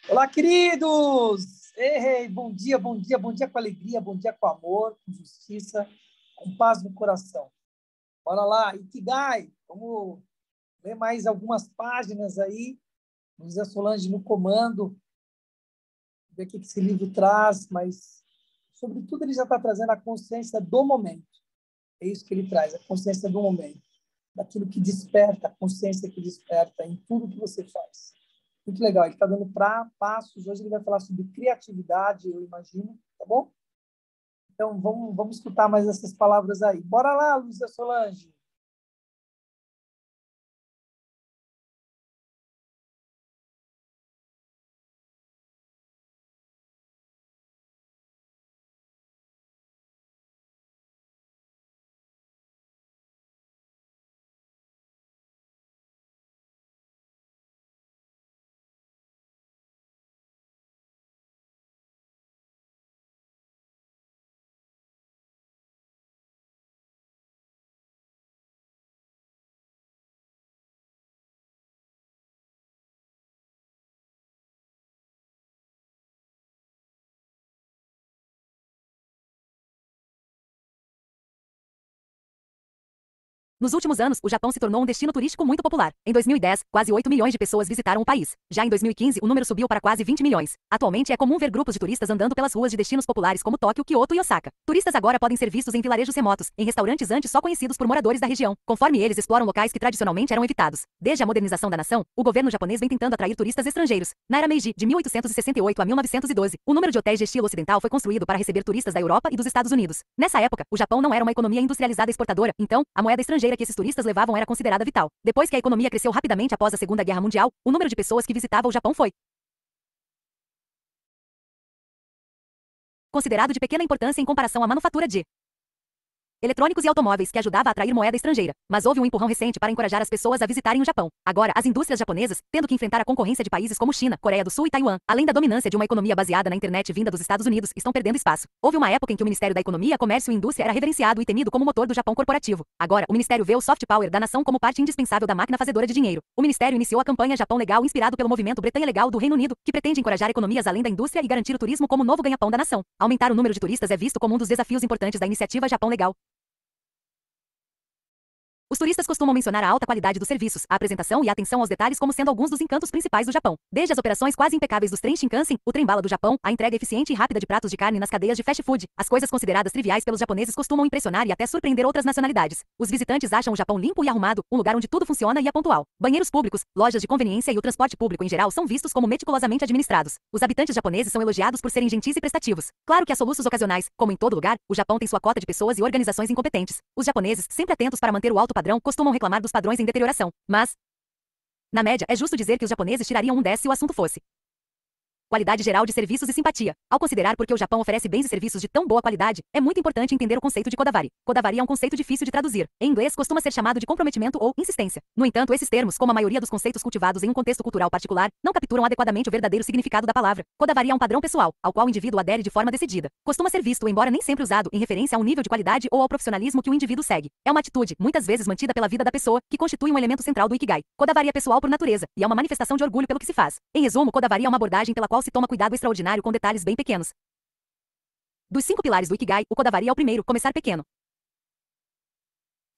Olá, queridos! Ei, bom dia, bom dia, bom dia com alegria, bom dia com amor, com justiça, com paz no coração. Bora lá, Ikigai, vamos ler mais algumas páginas aí, José Solange no comando, ver o que esse livro traz, mas, sobretudo, ele já está trazendo a consciência do momento. É isso que ele traz, a consciência do momento, daquilo que desperta, a consciência que desperta em tudo que você faz. Muito legal, ele está dando passos. Hoje ele vai falar sobre criatividade, eu imagino, tá bom? Então, vamos escutar mais essas palavras aí. Bora lá, Lúcia Solange. Nos últimos anos, o Japão se tornou um destino turístico muito popular. Em 2010, quase 8 milhões de pessoas visitaram o país. Já em 2015, o número subiu para quase 20 milhões. Atualmente, é comum ver grupos de turistas andando pelas ruas de destinos populares como Tóquio, Kyoto e Osaka. Turistas agora podem ser vistos em vilarejos remotos, em restaurantes antes só conhecidos por moradores da região, conforme eles exploram locais que tradicionalmente eram evitados. Desde a modernização da nação, o governo japonês vem tentando atrair turistas estrangeiros. Na era Meiji, de 1868 a 1912, o número de hotéis de estilo ocidental foi construído para receber turistas da Europa e dos Estados Unidos. Nessa época, o Japão não era uma economia industrializada exportadora, então, a moeda estrangeira que esses turistas levavam era considerada vital. Depois que a economia cresceu rapidamente após a Segunda Guerra Mundial, o número de pessoas que visitavam o Japão foi considerado de pequena importância em comparação à manufatura de eletrônicos e automóveis, que ajudava a atrair moeda estrangeira. Mas houve um empurrão recente para encorajar as pessoas a visitarem o Japão. Agora, as indústrias japonesas, tendo que enfrentar a concorrência de países como China, Coreia do Sul e Taiwan, além da dominância de uma economia baseada na internet vinda dos Estados Unidos, estão perdendo espaço. Houve uma época em que o Ministério da Economia, Comércio e Indústria era reverenciado e temido como motor do Japão corporativo. Agora, o Ministério vê o soft power da nação como parte indispensável da máquina fazedora de dinheiro. O Ministério iniciou a campanha Japão Legal, inspirado pelo movimento Bretanha Legal do Reino Unido, que pretende encorajar economias além da indústria e garantir o turismo como novo ganha-pão da nação. Aumentar o número de turistas é visto como um dos desafios importantes da iniciativa Japão Legal. Os turistas costumam mencionar a alta qualidade dos serviços, a apresentação e a atenção aos detalhes como sendo alguns dos encantos principais do Japão. Desde as operações quase impecáveis dos trens Shinkansen, o trem-bala do Japão, a entrega eficiente e rápida de pratos de carne nas cadeias de fast food, as coisas consideradas triviais pelos japoneses costumam impressionar e até surpreender outras nacionalidades. Os visitantes acham o Japão limpo e arrumado, um lugar onde tudo funciona e é pontual. Banheiros públicos, lojas de conveniência e o transporte público em geral são vistos como meticulosamente administrados. Os habitantes japoneses são elogiados por serem gentis e prestativos. Claro que há soluços ocasionais, como em todo lugar, o Japão tem sua cota de pessoas e organizações incompetentes. Os japoneses, sempre atentos para manter o alto padrão, costumam reclamar dos padrões em deterioração. Mas, na média, é justo dizer que os japoneses tirariam um 10 se o assunto fosse qualidade geral de serviços e simpatia. Ao considerar porque o Japão oferece bens e serviços de tão boa qualidade, é muito importante entender o conceito de kodavari. Kodavari é um conceito difícil de traduzir. Em inglês, costuma ser chamado de comprometimento ou insistência. No entanto, esses termos, como a maioria dos conceitos cultivados em um contexto cultural particular, não capturam adequadamente o verdadeiro significado da palavra. Kodavari é um padrão pessoal, ao qual o indivíduo adere de forma decidida. Costuma ser visto, embora nem sempre usado, em referência a um nível de qualidade ou ao profissionalismo que o indivíduo segue. É uma atitude, muitas vezes mantida pela vida da pessoa, que constitui um elemento central do Ikigai. Kodavari é pessoal por natureza, e é uma manifestação de orgulho pelo que se faz. Em resumo, Kodavari é uma abordagem pela qual se toma cuidado extraordinário com detalhes bem pequenos. Dos 5 pilares do Ikigai, o Kodavari é o primeiro, começar pequeno,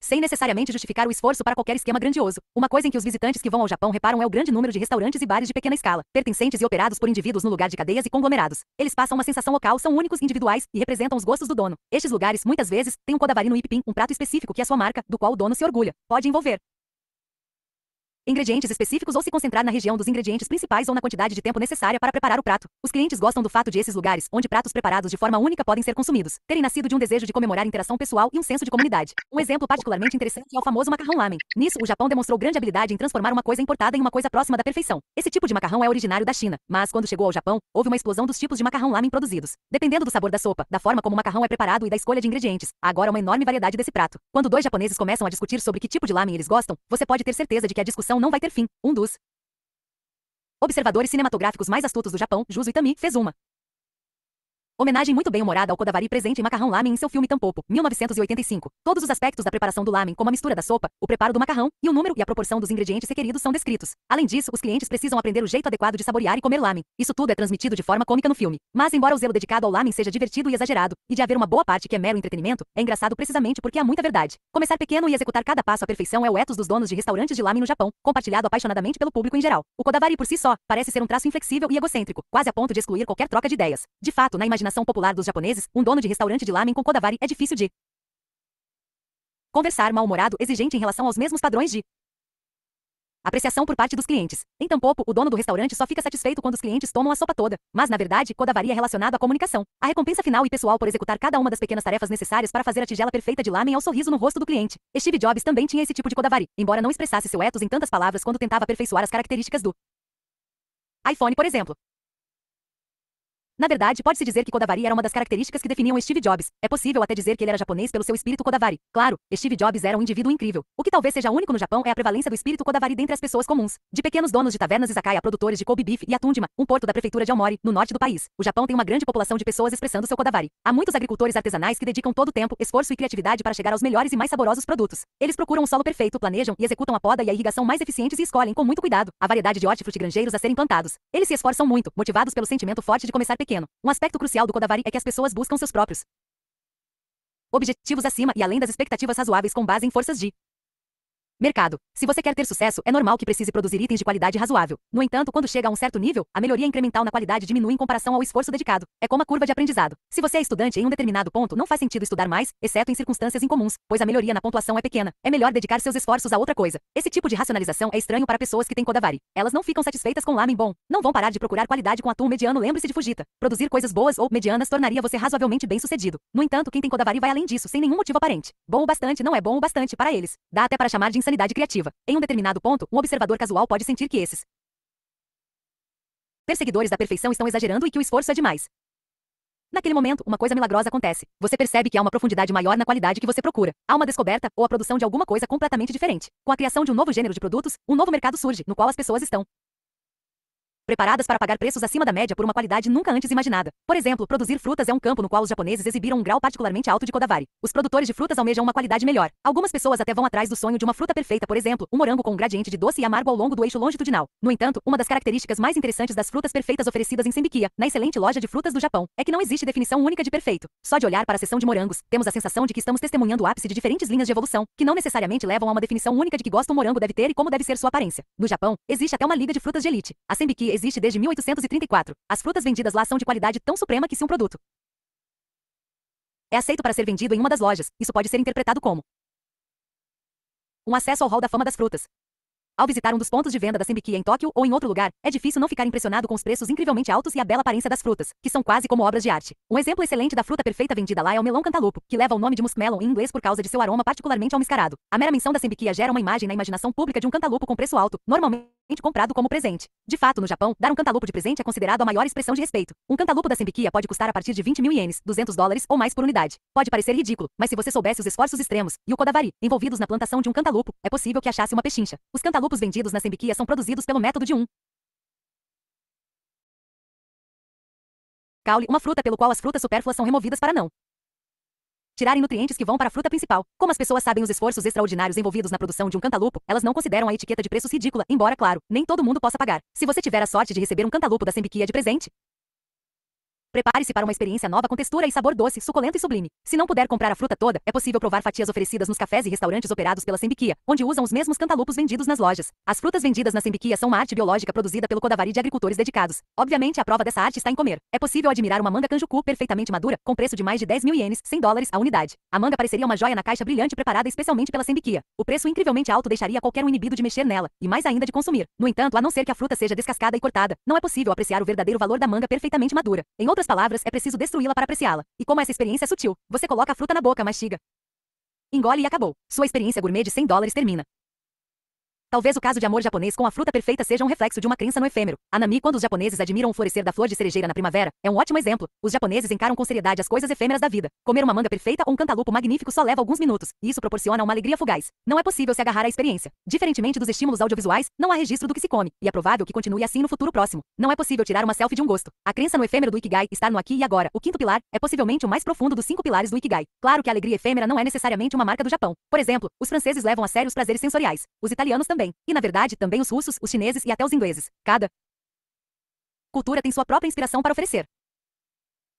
sem necessariamente justificar o esforço para qualquer esquema grandioso. Uma coisa em que os visitantes que vão ao Japão reparam é o grande número de restaurantes e bares de pequena escala, pertencentes e operados por indivíduos no lugar de cadeias e conglomerados. Eles passam uma sensação local, são únicos, individuais e representam os gostos do dono. Estes lugares, muitas vezes, têm um Kodavari no Ippin, um prato específico que é sua marca, do qual o dono se orgulha. Pode envolver ingredientes específicos ou se concentrar na região dos ingredientes principais ou na quantidade de tempo necessária para preparar o prato. Os clientes gostam do fato de esses lugares, onde pratos preparados de forma única podem ser consumidos, terem nascido de um desejo de comemorar interação pessoal e um senso de comunidade. Um exemplo particularmente interessante é o famoso macarrão lamen. Nisso, o Japão demonstrou grande habilidade em transformar uma coisa importada em uma coisa próxima da perfeição. Esse tipo de macarrão é originário da China, mas quando chegou ao Japão, houve uma explosão dos tipos de macarrão lamen produzidos. Dependendo do sabor da sopa, da forma como o macarrão é preparado e da escolha de ingredientes, há agora uma enorme variedade desse prato. Quando dois japoneses começam a discutir sobre que tipo de lamen eles gostam, você pode ter certeza de que a discussão não vai ter fim. Um dos observadores cinematográficos mais astutos do Japão, Juzo Itami, fez uma Homenagem muito bem-humorada ao Kodavari presente em Macarrão Lamen em seu filme Tampopo, 1985. Todos os aspectos da preparação do lamen, como a mistura da sopa, o preparo do macarrão, e o número e a proporção dos ingredientes requeridos são descritos. Além disso, os clientes precisam aprender o jeito adequado de saborear e comer lamen. Isso tudo é transmitido de forma cômica no filme. Mas embora o zelo dedicado ao lamen seja divertido e exagerado, e de haver uma boa parte que é mero entretenimento, é engraçado precisamente porque há muita verdade. Começar pequeno e executar cada passo à perfeição é o ethos dos donos de restaurantes de lamen no Japão, compartilhado apaixonadamente pelo público em geral. O Kodavari por si só parece ser um traço inflexível e egocêntrico, quase a ponto de excluir qualquer troca de ideias. De fato, na imaginação popular dos japoneses, um dono de restaurante de lamen com Kodavari é difícil de conversar, mal-humorado, exigente em relação aos mesmos padrões de apreciação por parte dos clientes. Em Tampopo, o dono do restaurante só fica satisfeito quando os clientes tomam a sopa toda. Mas, na verdade, Kodavari é relacionado à comunicação. A recompensa final e pessoal por executar cada uma das pequenas tarefas necessárias para fazer a tigela perfeita de lamen ao sorriso no rosto do cliente. Steve Jobs também tinha esse tipo de Kodavari, embora não expressasse seu ethos em tantas palavras quando tentava aperfeiçoar as características do iPhone, por exemplo. Na verdade, pode-se dizer que Kodavari era uma das características que definiam Steve Jobs. É possível até dizer que ele era japonês pelo seu espírito Kodavari. Claro, Steve Jobs era um indivíduo incrível. O que talvez seja único no Japão é a prevalência do espírito Kodavari dentre as pessoas comuns. De pequenos donos de tavernas izakaya a produtores de Kobe Beef e Atundima, um porto da prefeitura de Aomori, no norte do país. O Japão tem uma grande população de pessoas expressando seu Kodavari. Há muitos agricultores artesanais que dedicam todo o tempo, esforço e criatividade para chegar aos melhores e mais saborosos produtos. Eles procuram o solo perfeito, planejam e executam a poda e a irrigação mais eficientes e escolhem com muito cuidado a variedade de hortifrutigranjeiros a serem plantados. Eles se esforçam muito, motivados pelo sentimento forte de começar pequeno. Um aspecto crucial do Kodavari é que as pessoas buscam seus próprios objetivos acima e além das expectativas razoáveis com base em forças de mercado. Se você quer ter sucesso, é normal que precise produzir itens de qualidade razoável. No entanto, quando chega a um certo nível, a melhoria incremental na qualidade diminui em comparação ao esforço dedicado. É como a curva de aprendizado. Se você é estudante em um determinado ponto, não faz sentido estudar mais, exceto em circunstâncias incomuns, pois a melhoria na pontuação é pequena. É melhor dedicar seus esforços a outra coisa. Esse tipo de racionalização é estranho para pessoas que têm Kodavari. Elas não ficam satisfeitas com lamen bom. Não vão parar de procurar qualidade com atum mediano. Lembre-se de Fujita. Produzir coisas boas ou medianas tornaria você razoavelmente bem-sucedido. No entanto, quem tem Kodavari vai além disso, sem nenhum motivo aparente. Bom o bastante não é bom o bastante para eles. Dá até para chamar de insanidade criativa. Em um determinado ponto, um observador casual pode sentir que esses perseguidores da perfeição estão exagerando e que o esforço é demais. Naquele momento, uma coisa milagrosa acontece. Você percebe que há uma profundidade maior na qualidade que você procura. Há uma descoberta ou a produção de alguma coisa completamente diferente. Com a criação de um novo gênero de produtos, um novo mercado surge, no qual as pessoas estão preparadas para pagar preços acima da média por uma qualidade nunca antes imaginada. Por exemplo, produzir frutas é um campo no qual os japoneses exibiram um grau particularmente alto de Kodavari. Os produtores de frutas almejam uma qualidade melhor. Algumas pessoas até vão atrás do sonho de uma fruta perfeita, por exemplo, um morango com um gradiente de doce e amargo ao longo do eixo longitudinal. No entanto, uma das características mais interessantes das frutas perfeitas oferecidas em Senbikia, na excelente loja de frutas do Japão, é que não existe definição única de perfeito. Só de olhar para a seção de morangos, temos a sensação de que estamos testemunhando o ápice de diferentes linhas de evolução, que não necessariamente levam a uma definição única de que gosto um morango deve ter e como deve ser sua aparência. No Japão, existe até uma liga de frutas de elite. A Senbikia existe desde 1834. As frutas vendidas lá são de qualidade tão suprema que se um produto é aceito para ser vendido em uma das lojas, isso pode ser interpretado como um acesso ao hall da fama das frutas. Ao visitar um dos pontos de venda da Senbikia em Tóquio ou em outro lugar, é difícil não ficar impressionado com os preços incrivelmente altos e a bela aparência das frutas, que são quase como obras de arte. Um exemplo excelente da fruta perfeita vendida lá é o melão cantalupo, que leva o nome de muskmelon em inglês por causa de seu aroma particularmente almiscarado. A mera menção da Senbikia gera uma imagem na imaginação pública de um cantalupo com preço alto, normalmente comprado como presente. De fato, no Japão, dar um cantalupo de presente é considerado a maior expressão de respeito. Um cantalupo da Senbikia pode custar a partir de 20.000 ienes, $200 ou mais por unidade. Pode parecer ridículo, mas se você soubesse os esforços extremos e o Kodavari envolvidos na plantação de um cantalupo, é possível que achasse uma pechincha. Os cantalupos vendidos na Senbikia são produzidos pelo método de um caule, uma fruta pelo qual as frutas supérfluas são removidas para não tirarem nutrientes que vão para a fruta principal. Como as pessoas sabem os esforços extraordinários envolvidos na produção de um cantalupo, elas não consideram a etiqueta de preços ridícula, embora, claro, nem todo mundo possa pagar. Se você tiver a sorte de receber um cantalupo da Senbikia de presente, prepare-se para uma experiência nova com textura e sabor doce, suculento e sublime. Se não puder comprar a fruta toda, é possível provar fatias oferecidas nos cafés e restaurantes operados pela Senbikia, onde usam os mesmos cantalupos vendidos nas lojas. As frutas vendidas na Senbikia são uma arte biológica produzida pelo Kodavari de agricultores dedicados. Obviamente, a prova dessa arte está em comer. É possível admirar uma manga Kanjuku perfeitamente madura, com preço de mais de 10.000 ienes, $100 a unidade. A manga pareceria uma joia na caixa brilhante preparada especialmente pela Senbikia. O preço incrivelmente alto deixaria qualquer um inibido de mexer nela, e mais ainda de consumir. No entanto, a não ser que a fruta seja descascada e cortada, não é possível apreciar o verdadeiro valor da manga perfeitamente madura. Em outras palavras, é preciso destruí-la para apreciá-la. E como essa experiência é sutil, você coloca a fruta na boca, mastiga, engole e acabou. Sua experiência gourmet de $100 termina. Talvez o caso de amor japonês com a fruta perfeita seja um reflexo de uma crença no efêmero. A Nami, quando os japoneses admiram o florescer da flor de cerejeira na primavera, é um ótimo exemplo. Os japoneses encaram com seriedade as coisas efêmeras da vida. Comer uma manga perfeita ou um cantaloupo magnífico só leva alguns minutos, e isso proporciona uma alegria fugaz. Não é possível se agarrar à experiência. Diferentemente dos estímulos audiovisuais, não há registro do que se come, e é provável que continue assim no futuro próximo. Não é possível tirar uma selfie de um gosto. A crença no efêmero do Ikigai, estar no aqui e agora, o quinto pilar, é possivelmente o mais profundo dos 5 pilares do Ikigai. Claro que a alegria efêmera não é necessariamente uma marca do Japão. Por exemplo, os franceses levam a sério os prazeres sensoriais. Os italianos também. E, na verdade, também os russos, os chineses e até os ingleses. Cada cultura tem sua própria inspiração para oferecer.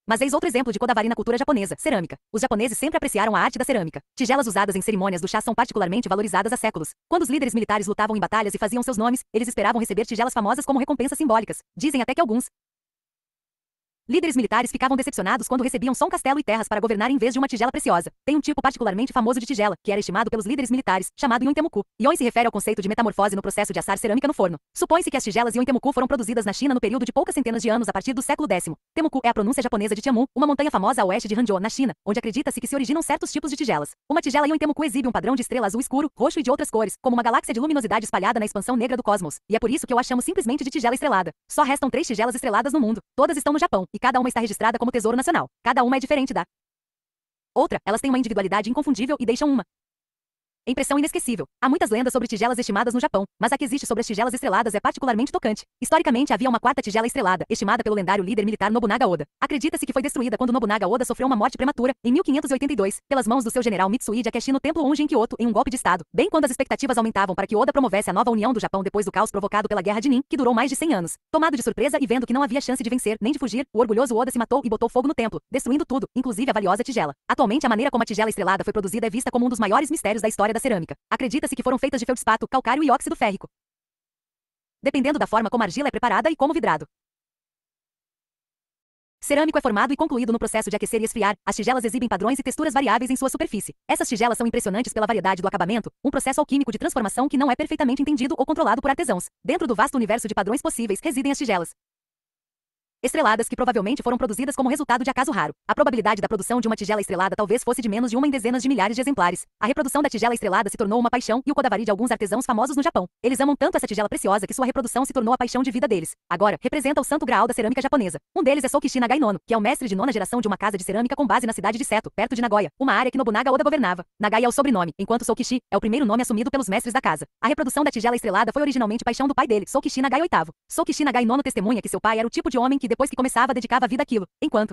Mas eis outro exemplo de Kodavari na cultura japonesa, cerâmica. Os japoneses sempre apreciaram a arte da cerâmica. Tigelas usadas em cerimônias do chá são particularmente valorizadas há séculos. Quando os líderes militares lutavam em batalhas e faziam seus nomes, eles esperavam receber tigelas famosas como recompensas simbólicas. Dizem até que alguns líderes militares ficavam decepcionados quando recebiam só um castelo e terras para governar em vez de uma tigela preciosa. Tem um tipo particularmente famoso de tigela, que era estimado pelos líderes militares, chamado Yontemuku. Yon se refere ao conceito de metamorfose no processo de assar cerâmica no forno. Supõe-se que as tigelas Yontemuku foram produzidas na China no período de poucas centenas de anos a partir do século X. Temuku é a pronúncia japonesa de Tianmu, uma montanha famosa a oeste de Hangzhou, na China, onde acredita-se que se originam certos tipos de tigelas. Uma tigela Yontemuku exibe um padrão de estrela azul escuro, roxo e de outras cores, como uma galáxia de luminosidade espalhada na expansão negra do cosmos. E é por isso que eu a chamo simplesmente de tigela estrelada. Só restam 3 tigelas estreladas no mundo. Todas estão no Japão, e cada uma está registrada como tesouro nacional. Cada uma é diferente da outra, elas têm uma individualidade inconfundível e deixam uma impressão inesquecível. Há muitas lendas sobre tigelas estimadas no Japão, mas a que existe sobre as tigelas estreladas é particularmente tocante. Historicamente havia uma quarta tigela estrelada, estimada pelo lendário líder militar Nobunaga Oda. Acredita-se que foi destruída quando Nobunaga Oda sofreu uma morte prematura, em 1582, pelas mãos do seu general Mitsuhide Akechi no templo Onjin em Kyoto, em um golpe de estado. Bem quando as expectativas aumentavam para que Oda promovesse a nova união do Japão depois do caos provocado pela Guerra de Nin, que durou mais de 100 anos. Tomado de surpresa e vendo que não havia chance de vencer, nem de fugir, o orgulhoso Oda se matou e botou fogo no templo, destruindo tudo, inclusive a valiosa tigela. Atualmente a maneira como a tigela estrelada foi produzida é vista como um dos maiores mistérios da história da cerâmica. Acredita-se que foram feitas de feldspato, calcário e óxido férrico, dependendo da forma como a argila é preparada e como vidrado cerâmico é formado e concluído no processo de aquecer e esfriar. As tigelas exibem padrões e texturas variáveis em sua superfície. Essas tigelas são impressionantes pela variedade do acabamento, um processo alquímico de transformação que não é perfeitamente entendido ou controlado por artesãos. Dentro do vasto universo de padrões possíveis residem as tigelas estreladas que provavelmente foram produzidas como resultado de acaso raro. A probabilidade da produção de uma tigela estrelada talvez fosse de menos de uma em dezenas de milhares de exemplares. A reprodução da tigela estrelada se tornou uma paixão e o Kodavari de alguns artesãos famosos no Japão. Eles amam tanto essa tigela preciosa que sua reprodução se tornou a paixão de vida deles. Agora, representa o santo graal da cerâmica japonesa. Um deles é Sokishi Nagai Nono, que é o mestre de 9ª geração de uma casa de cerâmica com base na cidade de Seto, perto de Nagoya, uma área que Nobunaga Oda governava. Nagai é o sobrenome, enquanto Sokishi é o primeiro nome assumido pelos mestres da casa. A reprodução da tigela estrelada foi originalmente paixão do pai dele, Sokishi Nagai VIII. Sokishi Nagai Nono testemunha que seu pai era o tipo de homem que depois que começava a dedicar a vida àquilo, enquanto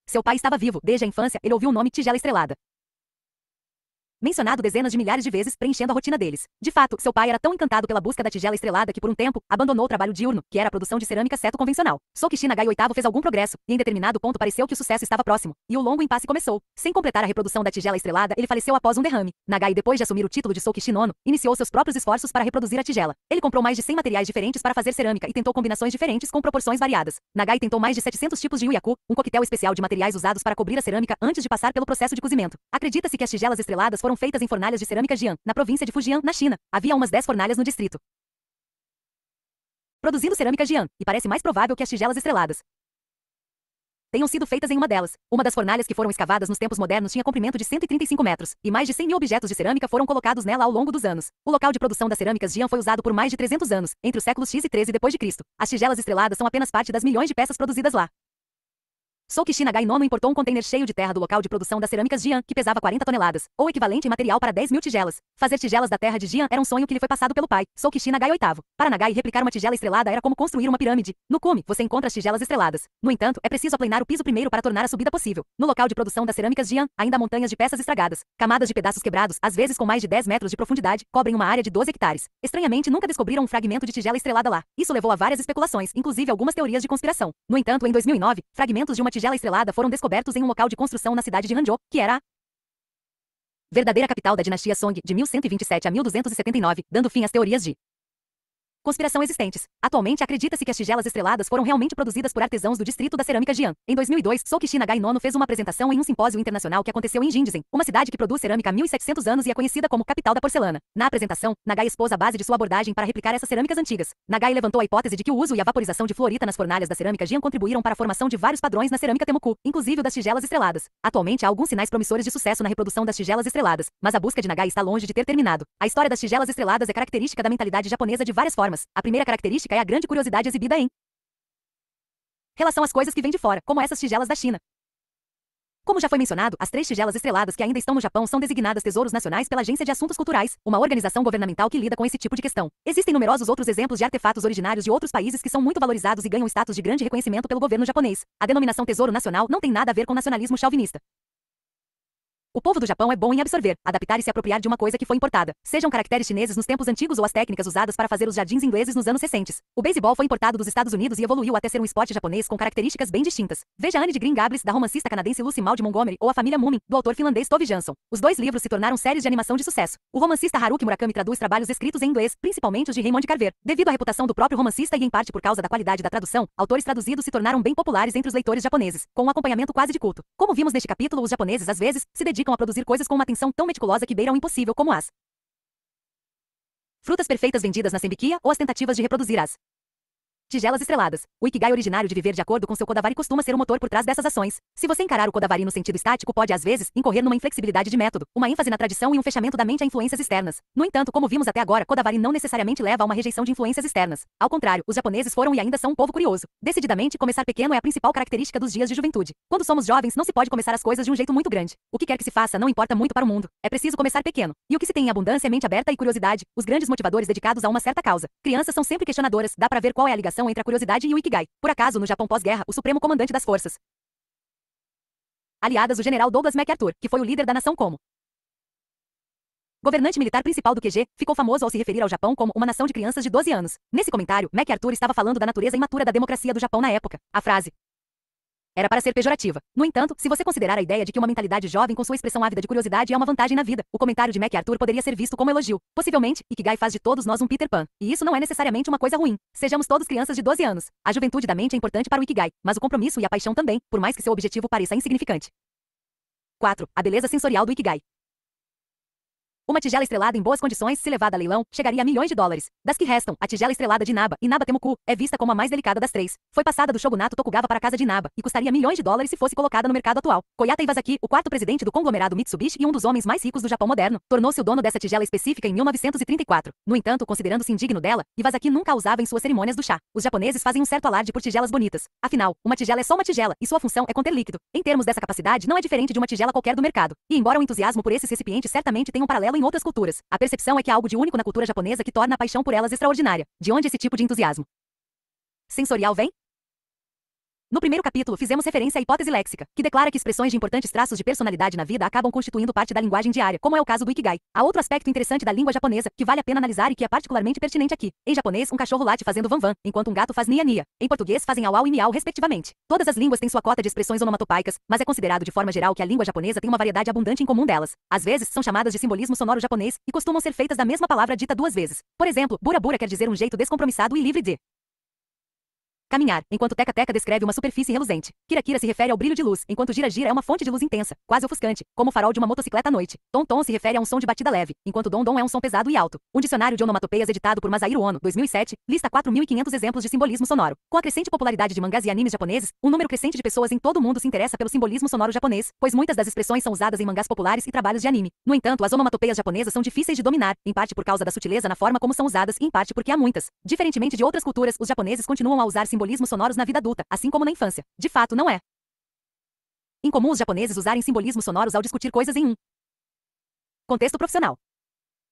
seu pai estava vivo. Desde a infância, ele ouviu o nome tigela estrelada mencionado dezenas de milhares de vezes, preenchendo a rotina deles. De fato, seu pai era tão encantado pela busca da tigela estrelada que por um tempo, abandonou o trabalho diurno, que era a produção de cerâmica seto convencional. Sokishi Nagai VIII fez algum progresso, e em determinado ponto pareceu que o sucesso estava próximo, e o longo impasse começou. Sem completar a reprodução da tigela estrelada, ele faleceu após um derrame. Nagai, depois de assumir o título de Sokishi Nono, iniciou seus próprios esforços para reproduzir a tigela. Ele comprou mais de 100 materiais diferentes para fazer cerâmica e tentou combinações diferentes com proporções variadas. Nagai tentou mais de 700 tipos de yuyaku, um coquetel especial de materiais usados para cobrir a cerâmica antes de passar pelo processo de cozimento. Acredita-se que as tigelas estreladas foram feitas em fornalhas de cerâmica Jian, na província de Fujian, na China. Havia umas 10 fornalhas no distrito produzindo cerâmica Jian, e parece mais provável que as tigelas estreladas tenham sido feitas em uma delas. Uma das fornalhas que foram escavadas nos tempos modernos tinha comprimento de 135 metros, e mais de 100 mil objetos de cerâmica foram colocados nela ao longo dos anos. O local de produção das cerâmicas Jian foi usado por mais de 300 anos, entre os séculos X e XIII depois de Cristo. As tigelas estreladas são apenas parte das milhões de peças produzidas lá. Sokishi Nagai Nono importou um container cheio de terra do local de produção das cerâmicas Jian, que pesava 40 toneladas, ou equivalente em material para 10 mil tigelas. Fazer tigelas da terra de Jian era um sonho que lhe foi passado pelo pai, Sokishi Nagai VIII. Para Nagai, replicar uma tigela estrelada era como construir uma pirâmide. No cume, você encontra as tigelas estreladas. No entanto, é preciso aplanar o piso primeiro para tornar a subida possível. No local de produção das cerâmicas Jian, ainda há montanhas de peças estragadas. Camadas de pedaços quebrados, às vezes com mais de 10 metros de profundidade, cobrem uma área de 12 hectares. Estranhamente, nunca descobriram um fragmento de tigela estrelada lá. Isso levou a várias especulações, inclusive algumas teorias de conspiração. No entanto, em 2009, fragmentos de uma tigela estrelada foram descobertos em um local de construção na cidade de Hangzhou, que era a verdadeira capital da dinastia Song, de 1127 a 1279, dando fim às teorias de Conspiração existentes. Atualmente, acredita-se que as tigelas estreladas foram realmente produzidas por artesãos do distrito da cerâmica Jian. Em 2002, Sokichi Nagai Nono fez uma apresentação em um simpósio internacional que aconteceu em Jinzen, uma cidade que produz cerâmica há 1700 anos e é conhecida como capital da porcelana. Na apresentação, Nagai expôs a base de sua abordagem para replicar essas cerâmicas antigas. Nagai levantou a hipótese de que o uso e a vaporização de fluorita nas fornalhas da cerâmica Jian contribuíram para a formação de vários padrões na cerâmica Temuku, inclusive o das tigelas estreladas. Atualmente, há alguns sinais promissores de sucesso na reprodução das tigelas estreladas, mas a busca de Nagai está longe de ter terminado. A história das tigelas estreladas é característica da mentalidade japonesa de várias formas. A primeira característica é a grande curiosidade exibida em relação às coisas que vêm de fora, como essas tigelas da China. Como já foi mencionado, as 3 tigelas estreladas que ainda estão no Japão são designadas Tesouros Nacionais pela Agência de Assuntos Culturais, uma organização governamental que lida com esse tipo de questão. Existem numerosos outros exemplos de artefatos originários de outros países que são muito valorizados e ganham status de grande reconhecimento pelo governo japonês. A denominação Tesouro Nacional não tem nada a ver com nacionalismo chauvinista. O povo do Japão é bom em absorver, adaptar e se apropriar de uma coisa que foi importada. Sejam caracteres chineses nos tempos antigos ou as técnicas usadas para fazer os jardins ingleses nos anos recentes. O beisebol foi importado dos Estados Unidos e evoluiu até ser um esporte japonês com características bem distintas. Veja Anne de Green Gables, da romancista canadense Lucy Maud Montgomery, ou A Família Moomin, do autor finlandês Tove Jansson. Os 2 livros se tornaram séries de animação de sucesso. O romancista Haruki Murakami traduz trabalhos escritos em inglês, principalmente os de Raymond Carver. Devido à reputação do próprio romancista e em parte por causa da qualidade da tradução, autores traduzidos se tornaram bem populares entre os leitores japoneses, com um acompanhamento quase de culto. Como vimos neste capítulo, os japoneses às vezes se dedicam a produzir coisas com uma atenção tão meticulosa que beira o impossível, como as frutas perfeitas vendidas na sembiquia ou as tentativas de reproduzir as tigelas estreladas. O Ikigai originário de viver de acordo com seu Kodavari costuma ser o motor por trás dessas ações. Se você encarar o Kodavari no sentido estático, pode às vezes incorrer numa inflexibilidade de método, uma ênfase na tradição e um fechamento da mente a influências externas. No entanto, como vimos até agora, Kodavari não necessariamente leva a uma rejeição de influências externas. Ao contrário, os japoneses foram e ainda são um povo curioso. Decididamente, começar pequeno é a principal característica dos dias de juventude. Quando somos jovens, não se pode começar as coisas de um jeito muito grande. O que quer que se faça não importa muito para o mundo. É preciso começar pequeno. E o que se tem em abundância é mente aberta e curiosidade, os grandes motivadores dedicados a uma certa causa. Crianças são sempre questionadoras, dá para ver qual é a ligação entre a curiosidade e o Ikigai. Por acaso, no Japão pós-guerra, o supremo comandante das forças aliadas, o general Douglas MacArthur, que foi o líder da nação como governante militar principal do QG, ficou famoso ao se referir ao Japão como uma nação de crianças de 12 anos. Nesse comentário, MacArthur estava falando da natureza imatura da democracia do Japão na época. A frase era para ser pejorativa. No entanto, se você considerar a ideia de que uma mentalidade jovem com sua expressão ávida de curiosidade é uma vantagem na vida, o comentário de MacArthur poderia ser visto como elogio. Possivelmente, Ikigai faz de todos nós um Peter Pan. E isso não é necessariamente uma coisa ruim. Sejamos todos crianças de 12 anos. A juventude da mente é importante para o Ikigai, mas o compromisso e a paixão também, por mais que seu objetivo pareça insignificante. 4. A beleza sensorial do Ikigai. Uma tigela estrelada em boas condições, se levada a leilão, chegaria a milhões de dólares. Das que restam, a tigela estrelada de Inaba, Inaba Temuku, é vista como a mais delicada das 3. Foi passada do shogunato Tokugawa para a casa de Inaba, e custaria milhões de dólares se fosse colocada no mercado atual. Koyata Iwasaki, o 4º presidente do conglomerado Mitsubishi e um dos homens mais ricos do Japão moderno, tornou-se o dono dessa tigela específica em 1934. No entanto, considerando-se indigno dela, Iwasaki nunca a usava em suas cerimônias do chá. Os japoneses fazem um certo alarde por tigelas bonitas. Afinal, uma tigela é só uma tigela, e sua função é conter líquido. Em termos dessa capacidade, não é diferente de uma tigela qualquer do mercado. E embora o entusiasmo por esses recipientes certamente tenha um paralelo em outras culturas, a percepção é que há algo de único na cultura japonesa que torna a paixão por elas extraordinária. De onde esse tipo de entusiasmo sensorial vem? No primeiro capítulo, fizemos referência à hipótese léxica, que declara que expressões de importantes traços de personalidade na vida acabam constituindo parte da linguagem diária, como é o caso do Ikigai. Há outro aspecto interessante da língua japonesa, que vale a pena analisar e que é particularmente pertinente aqui. Em japonês, um cachorro late fazendo van-van, enquanto um gato faz nia-nia. Em português, fazem au-au e miau, respectivamente. Todas as línguas têm sua cota de expressões onomatopeicas, mas é considerado de forma geral que a língua japonesa tem uma variedade abundante em comum delas. Às vezes, são chamadas de simbolismo sonoro japonês, e costumam ser feitas da mesma palavra dita 2 vezes. Por exemplo, bura-bura quer dizer um jeito descompromissado e livre de caminhar, enquanto teca-teca descreve uma superfície reluzente. Kira-kira se refere ao brilho de luz, enquanto gira-gira é uma fonte de luz intensa, quase ofuscante, como o farol de uma motocicleta à noite. Tom-tom se refere a um som de batida leve, enquanto dom-dom é um som pesado e alto. Um dicionário de onomatopeias editado por Masahiro Ono, 2007, lista 4.500 exemplos de simbolismo sonoro. Com a crescente popularidade de mangás e animes japoneses, um número crescente de pessoas em todo o mundo se interessa pelo simbolismo sonoro japonês, pois muitas das expressões são usadas em mangás populares e trabalhos de anime. No entanto, as onomatopeias japonesas são difíceis de dominar, em parte por causa da sutileza na forma como são usadas e em parte porque há muitas. Diferentemente de outras culturas, os japoneses continuam a usar simbolismos sonoros na vida adulta, assim como na infância. De fato, não é incomum os japoneses usarem simbolismos sonoros ao discutir coisas em um contexto profissional.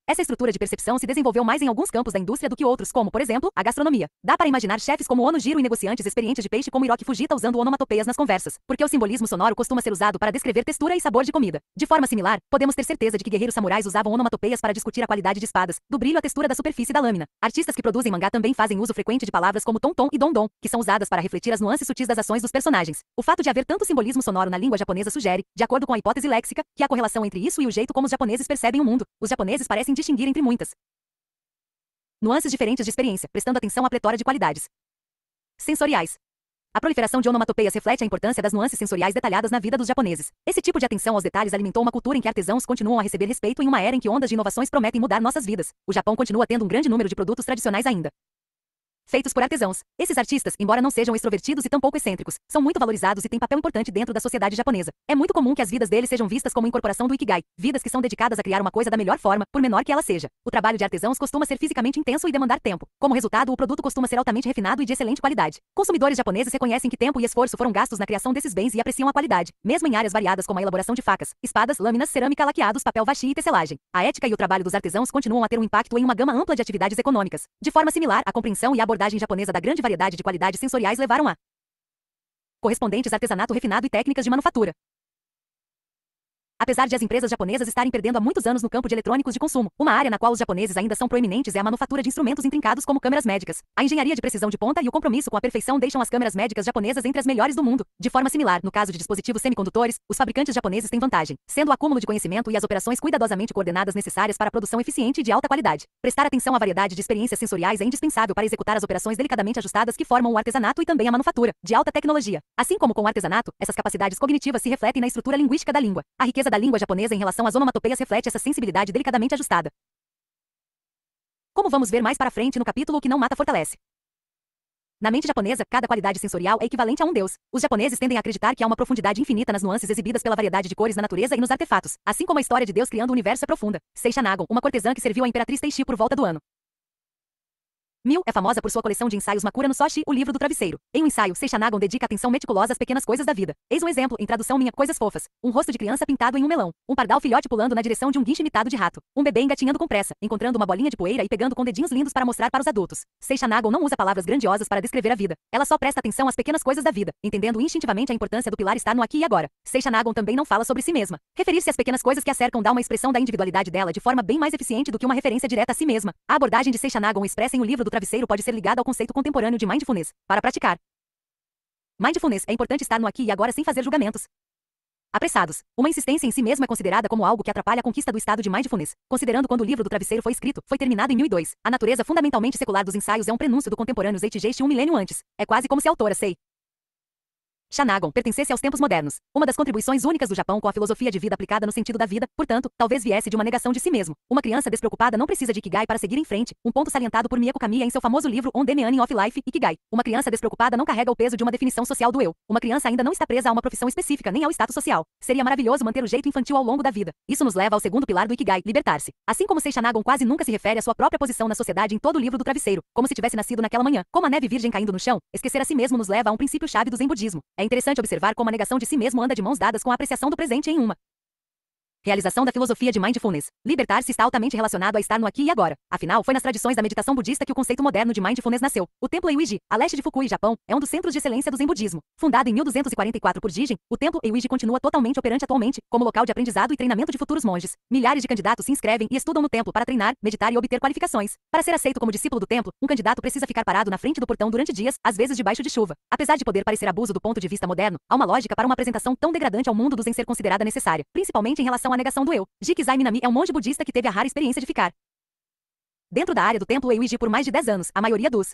Essa estrutura de percepção se desenvolveu mais em alguns campos da indústria do que outros, como, por exemplo, a gastronomia. Dá para imaginar chefes como Ono Jiro e negociantes experientes de peixe como Hiroki Fujita usando onomatopeias nas conversas, porque o simbolismo sonoro costuma ser usado para descrever textura e sabor de comida. De forma similar, podemos ter certeza de que guerreiros samurais usavam onomatopeias para discutir a qualidade de espadas, do brilho à textura da superfície da lâmina. Artistas que produzem mangá também fazem uso frequente de palavras como tom-tom e dom-dom, que são usadas para refletir as nuances sutis das ações dos personagens. O fato de haver tanto simbolismo sonoro na língua japonesa sugere, de acordo com a hipótese léxica, que há correlação entre isso e o jeito como os japoneses percebem o mundo. Os japoneses parecem distinguir entre muitas Nuances diferentes de experiência, prestando atenção à pletora de qualidades sensoriais. A proliferação de onomatopeias reflete a importância das nuances sensoriais detalhadas na vida dos japoneses. Esse tipo de atenção aos detalhes alimentou uma cultura em que artesãos continuam a receber respeito em uma era em que ondas de inovações prometem mudar nossas vidas. O Japão continua tendo um grande número de produtos tradicionais ainda feitos por artesãos. Esses artistas, embora não sejam extrovertidos e tampouco excêntricos, são muito valorizados e têm papel importante dentro da sociedade japonesa. É muito comum que as vidas deles sejam vistas como incorporação do Ikigai, vidas que são dedicadas a criar uma coisa da melhor forma, por menor que ela seja. O trabalho de artesãos costuma ser fisicamente intenso e demandar tempo. Como resultado, o produto costuma ser altamente refinado e de excelente qualidade. Consumidores japoneses reconhecem que tempo e esforço foram gastos na criação desses bens e apreciam a qualidade, mesmo em áreas variadas como a elaboração de facas, espadas, lâminas, cerâmica, laqueados, papel washi e tecelagem. A ética e o trabalho dos artesãos continuam a ter um impacto em uma gama ampla de atividades econômicas. De forma similar, a compreensão e a abordagem japonesa da grande variedade de qualidades sensoriais levaram a correspondentes artesanato refinado e técnicas de manufatura. Apesar de as empresas japonesas estarem perdendo há muitos anos no campo de eletrônicos de consumo, uma área na qual os japoneses ainda são proeminentes é a manufatura de instrumentos intrincados como câmeras médicas. A engenharia de precisão de ponta e o compromisso com a perfeição deixam as câmeras médicas japonesas entre as melhores do mundo. De forma similar, no caso de dispositivos semicondutores, os fabricantes japoneses têm vantagem, sendo o acúmulo de conhecimento e as operações cuidadosamente coordenadas necessárias para a produção eficiente e de alta qualidade. Prestar atenção à variedade de experiências sensoriais é indispensável para executar as operações delicadamente ajustadas que formam o artesanato e também a manufatura, de alta tecnologia. Assim como com o artesanato, essas capacidades cognitivas se refletem na estrutura linguística da língua. A riqueza da língua japonesa em relação às onomatopeias reflete essa sensibilidade delicadamente ajustada. Como vamos ver mais para frente no capítulo O que não mata fortalece. Na mente japonesa, cada qualidade sensorial é equivalente a um deus. Os japoneses tendem a acreditar que há uma profundidade infinita nas nuances exibidas pela variedade de cores na natureza e nos artefatos, assim como a história de Deus criando o universo é profunda. Seisha Nagon, uma cortesã que serviu à imperatriz Teishi por volta do ano 1000, é famosa por sua coleção de ensaios Makura no Soshi, o livro do travesseiro. Em um ensaio, Seisha Nagon dedica atenção meticulosa às pequenas coisas da vida. Eis um exemplo, em tradução minha, coisas fofas. Um rosto de criança pintado em um melão. Um pardal filhote pulando na direção de um guincho imitado de rato. Um bebê engatinhando com pressa, encontrando uma bolinha de poeira e pegando com dedinhos lindos para mostrar para os adultos. Seisha Nagon não usa palavras grandiosas para descrever a vida. Ela só presta atenção às pequenas coisas da vida, entendendo instintivamente a importância do pilar estar no aqui e agora. Seisha Nagon também não fala sobre si mesma. Referir-se às pequenas coisas que a cercam dá uma expressão da individualidade dela de forma bem mais eficiente do que uma referência direta a si mesma. A abordagem de Seisha Nagon expressa em O Livro do Travesseiro pode ser ligada ao conceito contemporâneo de mindfulness. Para praticar mindfulness, é importante estar no aqui e agora sem fazer julgamentos apressados. Uma insistência em si mesmo é considerada como algo que atrapalha a conquista do estado de mindfulness. Considerando quando o Livro do Travesseiro foi escrito, foi terminado em 1002. A natureza fundamentalmente secular dos ensaios é um prenúncio do contemporâneo Zeitgeist um milênio antes. É quase como se a autora Seisha Nagon pertencesse aos tempos modernos. Uma das contribuições únicas do Japão com a filosofia de vida aplicada no sentido da vida, portanto, talvez viesse de uma negação de si mesmo. Uma criança despreocupada não precisa de Ikigai para seguir em frente, um ponto salientado por Mieko Kamiya em seu famoso livro On the Meaning of Life, Ikigai. Uma criança despreocupada não carrega o peso de uma definição social do eu. Uma criança ainda não está presa a uma profissão específica nem ao status social. Seria maravilhoso manter o jeito infantil ao longo da vida. Isso nos leva ao segundo pilar do Ikigai, libertar-se. Assim como Seisha Nagon quase nunca se refere à sua própria posição na sociedade em todo o Livro do Travesseiro, como se tivesse nascido naquela manhã, como a neve virgem caindo no chão, esquecer a si mesmo nos leva a um princípio-chave do Zen budismo. É interessante observar como a negação de si mesmo anda de mãos dadas com a apreciação do presente em uma realização da filosofia de mindfulness. Libertar-se está altamente relacionado a estar no aqui e agora. Afinal, foi nas tradições da meditação budista que o conceito moderno de mindfulness nasceu. O Templo Eiuji, a leste de Fukui, Japão, é um dos centros de excelência do Zen budismo. Fundado em 1244 por Jijin, o Templo Eiuji continua totalmente operante atualmente, como local de aprendizado e treinamento de futuros monges. Milhares de candidatos se inscrevem e estudam no templo para treinar, meditar e obter qualificações. Para ser aceito como discípulo do templo, um candidato precisa ficar parado na frente do portão durante dias, às vezes debaixo de chuva. Apesar de poder parecer abuso do ponto de vista moderno, há uma lógica para uma apresentação tão degradante ao mundo do Zen ser considerada necessária, principalmente em relação à negação do eu. Jikizai Minami é um monge budista que teve a rara experiência de ficar dentro da área do templo Eiuji por mais de 10 anos. A maioria dos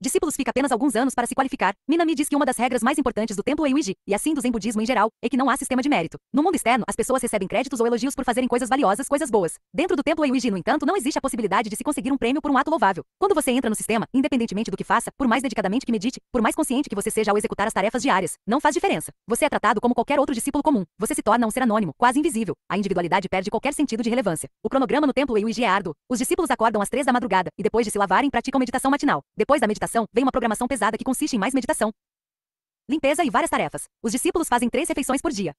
discípulos fica apenas alguns anos para se qualificar. Minami diz que uma das regras mais importantes do templo Eiuji, e assim do Zen budismo em geral, é que não há sistema de mérito. No mundo externo, as pessoas recebem créditos ou elogios por fazerem coisas valiosas, coisas boas. Dentro do templo Eiuji, no entanto, não existe a possibilidade de se conseguir um prêmio por um ato louvável. Quando você entra no sistema, independentemente do que faça, por mais dedicadamente que medite, por mais consciente que você seja ao executar as tarefas diárias, não faz diferença. Você é tratado como qualquer outro discípulo comum. Você se torna um ser anônimo, quase invisível. A individualidade perde qualquer sentido de relevância. O cronograma no templo Eiuji é árduo. Os discípulos acordam às 3 da madrugada e depois de se lavarem praticam meditação matinal. Depois da meditação, vem uma programação pesada que consiste em mais meditação, limpeza e várias tarefas. Os discípulos fazem 3 refeições por dia.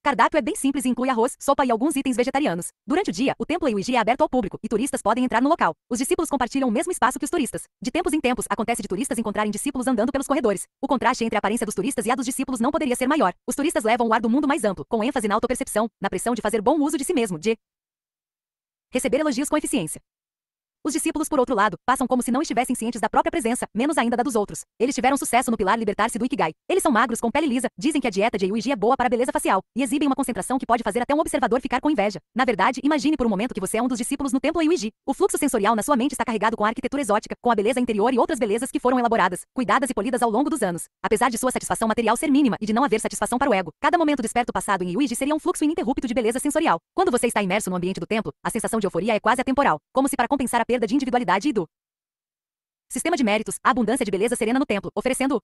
Cardápio é bem simples e inclui arroz, sopa e alguns itens vegetarianos. Durante o dia, o templo Eiuji é aberto ao público e turistas podem entrar no local. Os discípulos compartilham o mesmo espaço que os turistas. De tempos em tempos, acontece de turistas encontrarem discípulos andando pelos corredores. O contraste entre a aparência dos turistas e a dos discípulos não poderia ser maior. Os turistas levam o ar do mundo mais amplo, com ênfase na autopercepção, na pressão de fazer bom uso de si mesmo, de receber elogios com eficiência. Os discípulos, por outro lado, passam como se não estivessem cientes da própria presença, menos ainda da dos outros. Eles tiveram sucesso no pilar libertar-se do Ikigai. Eles são magros, com pele lisa, dizem que a dieta de Yuji é boa para a beleza facial, e exibem uma concentração que pode fazer até um observador ficar com inveja. Na verdade, imagine por um momento que você é um dos discípulos no templo Yuji. O fluxo sensorial na sua mente está carregado com a arquitetura exótica, com a beleza interior e outras belezas que foram elaboradas, cuidadas e polidas ao longo dos anos. Apesar de sua satisfação material ser mínima e de não haver satisfação para o ego, cada momento desperto passado em Yuji seria um fluxo ininterrupto de beleza sensorial. Quando você está imerso no ambiente do templo, a sensação de euforia é quase atemporal, como se para compensar a perda de individualidade e do sistema de méritos, a abundância de beleza serena no templo, oferecendo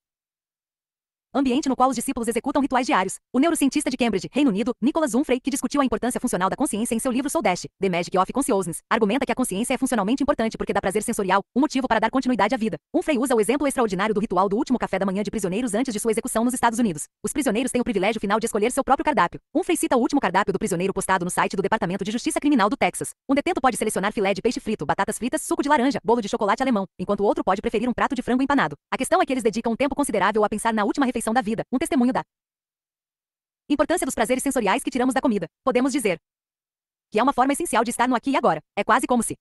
ambiente no qual os discípulos executam rituais diários. O neurocientista de Cambridge, Reino Unido, Nicholas Humphrey, que discutiu a importância funcional da consciência em seu livro Soul Dash, The Magic of Consciousness, argumenta que a consciência é funcionalmente importante porque dá prazer sensorial, um motivo para dar continuidade à vida. Humphrey usa o exemplo extraordinário do ritual do último café da manhã de prisioneiros antes de sua execução nos Estados Unidos. Os prisioneiros têm o privilégio final de escolher seu próprio cardápio. Humphrey cita o último cardápio do prisioneiro postado no site do Departamento de Justiça Criminal do Texas. Um detento pode selecionar filé de peixe frito, batatas fritas, suco de laranja, bolo de chocolate alemão, enquanto o outro pode preferir um prato de frango empanado. A questão é que eles dedicam um tempo considerável a pensar na última refeição da vida, um testemunho da importância dos prazeres sensoriais que tiramos da comida. Podemos dizer que é uma forma essencial de estar no aqui e agora. É quase como se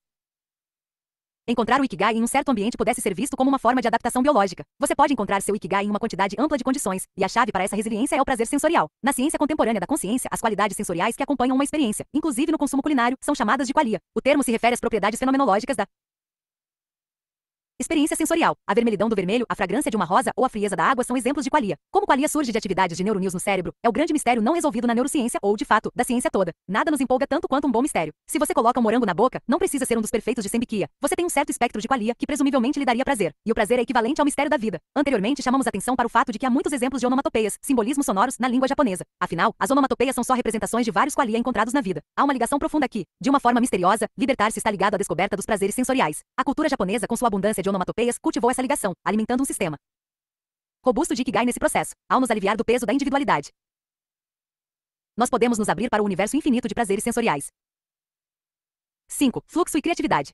encontrar o Ikigai em um certo ambiente pudesse ser visto como uma forma de adaptação biológica. Você pode encontrar seu Ikigai em uma quantidade ampla de condições, e a chave para essa resiliência é o prazer sensorial. Na ciência contemporânea da consciência, as qualidades sensoriais que acompanham uma experiência, inclusive no consumo culinário, são chamadas de qualia. O termo se refere às propriedades fenomenológicas da experiência sensorial. A vermelhidão do vermelho, a fragrância de uma rosa ou a frieza da água são exemplos de qualia. Como qualia surge de atividades de neuronews no cérebro, é o grande mistério não resolvido na neurociência ou, de fato, da ciência toda. Nada nos empolga tanto quanto um bom mistério. Se você coloca um morango na boca, não precisa ser um dos perfeitos de Sembiquia. Você tem um certo espectro de qualia que presumivelmente lhe daria prazer. E o prazer é equivalente ao mistério da vida. Anteriormente, chamamos atenção para o fato de que há muitos exemplos de onomatopeias, simbolismos sonoros, na língua japonesa. Afinal, as onomatopeias são só representações de vários qualia encontrados na vida. Há uma ligação profunda aqui. De uma forma misteriosa, libertar-se está ligado à descoberta dos prazeres sensoriais. A cultura japonesa, com sua abundância de onomatopeias, cultivou essa ligação, alimentando um sistema robusto de Ikigai nesse processo, ao nos aliviar do peso da individualidade. Nós podemos nos abrir para o universo infinito de prazeres sensoriais. 5. Fluxo e criatividade.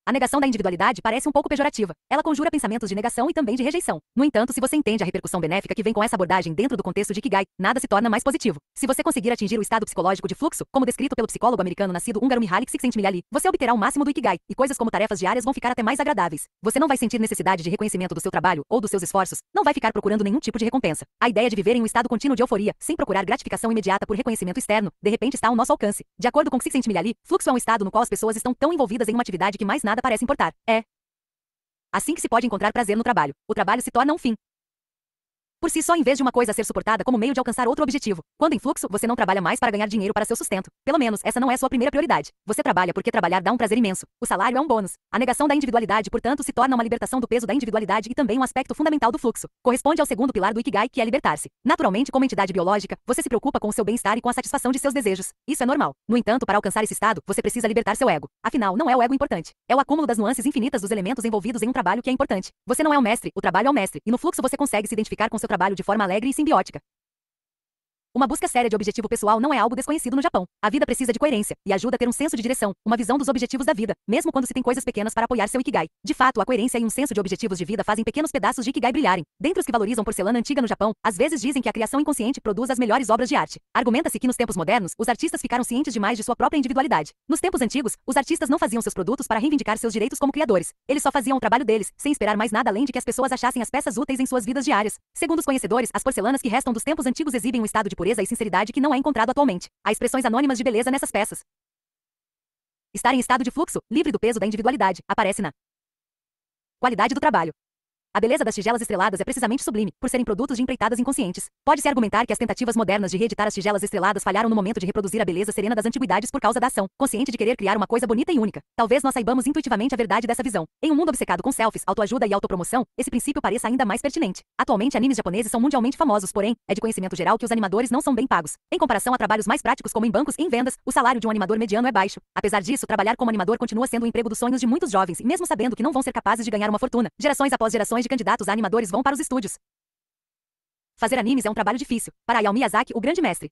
A negação da individualidade parece um pouco pejorativa. Ela conjura pensamentos de negação e também de rejeição. No entanto, se você entende a repercussão benéfica que vem com essa abordagem dentro do contexto de Ikigai, nada se torna mais positivo. Se você conseguir atingir o estado psicológico de fluxo, como descrito pelo psicólogo americano nascido húngaro Mihaly Csikszentmihalyi, você obterá o máximo do Ikigai, e coisas como tarefas diárias vão ficar até mais agradáveis. Você não vai sentir necessidade de reconhecimento do seu trabalho ou dos seus esforços, não vai ficar procurando nenhum tipo de recompensa. A ideia de viver em um estado contínuo de euforia, sem procurar gratificação imediata por reconhecimento externo, de repente está ao nosso alcance. De acordo com Csikszentmihalyi, fluxo é um estado no qual as pessoas estão tão envolvidas em uma atividade que mais nada parece importar. É assim que se pode encontrar prazer no trabalho. O trabalho se torna um fim por si só, em vez de uma coisa a ser suportada como meio de alcançar outro objetivo. Quando em fluxo, você não trabalha mais para ganhar dinheiro para seu sustento. Pelo menos, essa não é sua primeira prioridade. Você trabalha porque trabalhar dá um prazer imenso. O salário é um bônus. A negação da individualidade, portanto, se torna uma libertação do peso da individualidade e também um aspecto fundamental do fluxo. Corresponde ao segundo pilar do Ikigai, que é libertar-se. Naturalmente, como entidade biológica, você se preocupa com o seu bem-estar e com a satisfação de seus desejos. Isso é normal. No entanto, para alcançar esse estado, você precisa libertar seu ego. Afinal, não é o ego importante. É o acúmulo das nuances infinitas dos elementos envolvidos em um trabalho que é importante. Você não é o mestre, o trabalho é o mestre. E no fluxo você consegue se identificar com seu trabalho de forma alegre e simbiótica. Uma busca séria de objetivo pessoal não é algo desconhecido no Japão. A vida precisa de coerência e ajuda a ter um senso de direção, uma visão dos objetivos da vida, mesmo quando se tem coisas pequenas para apoiar seu Ikigai. De fato, a coerência e um senso de objetivos de vida fazem pequenos pedaços de Ikigai brilharem. Dentre os que valorizam porcelana antiga no Japão, às vezes dizem que a criação inconsciente produz as melhores obras de arte. Argumenta-se que nos tempos modernos, os artistas ficaram cientes demais de sua própria individualidade. Nos tempos antigos, os artistas não faziam seus produtos para reivindicar seus direitos como criadores. Eles só faziam o trabalho deles, sem esperar mais nada além de que as pessoas achassem as peças úteis em suas vidas diárias. Segundo os conhecedores, as porcelanas que restam dos tempos antigos exibem um estado de pureza e sinceridade que não é encontrado atualmente. Há expressões anônimas de beleza nessas peças. Estar em estado de fluxo, livre do peso da individualidade, aparece na qualidade do trabalho. A beleza das tigelas estreladas é precisamente sublime, por serem produtos de empreitadas inconscientes. Pode-se argumentar que as tentativas modernas de reeditar as tigelas estreladas falharam no momento de reproduzir a beleza serena das antiguidades por causa da ação, consciente de querer criar uma coisa bonita e única. Talvez nós saibamos intuitivamente a verdade dessa visão. Em um mundo obcecado com selfies, autoajuda e autopromoção, esse princípio pareça ainda mais pertinente. Atualmente, animes japoneses são mundialmente famosos, porém, é de conhecimento geral que os animadores não são bem pagos. Em comparação a trabalhos mais práticos como em bancos e em vendas, o salário de um animador mediano é baixo. Apesar disso, trabalhar como animador continua sendo o emprego dos sonhos de muitos jovens, e mesmo sabendo que não vão ser capazes de ganhar uma fortuna, gerações após gerações de candidatos a animadores vão para os estúdios. Fazer animes é um trabalho difícil. Para Hayao Miyazaki, o grande mestre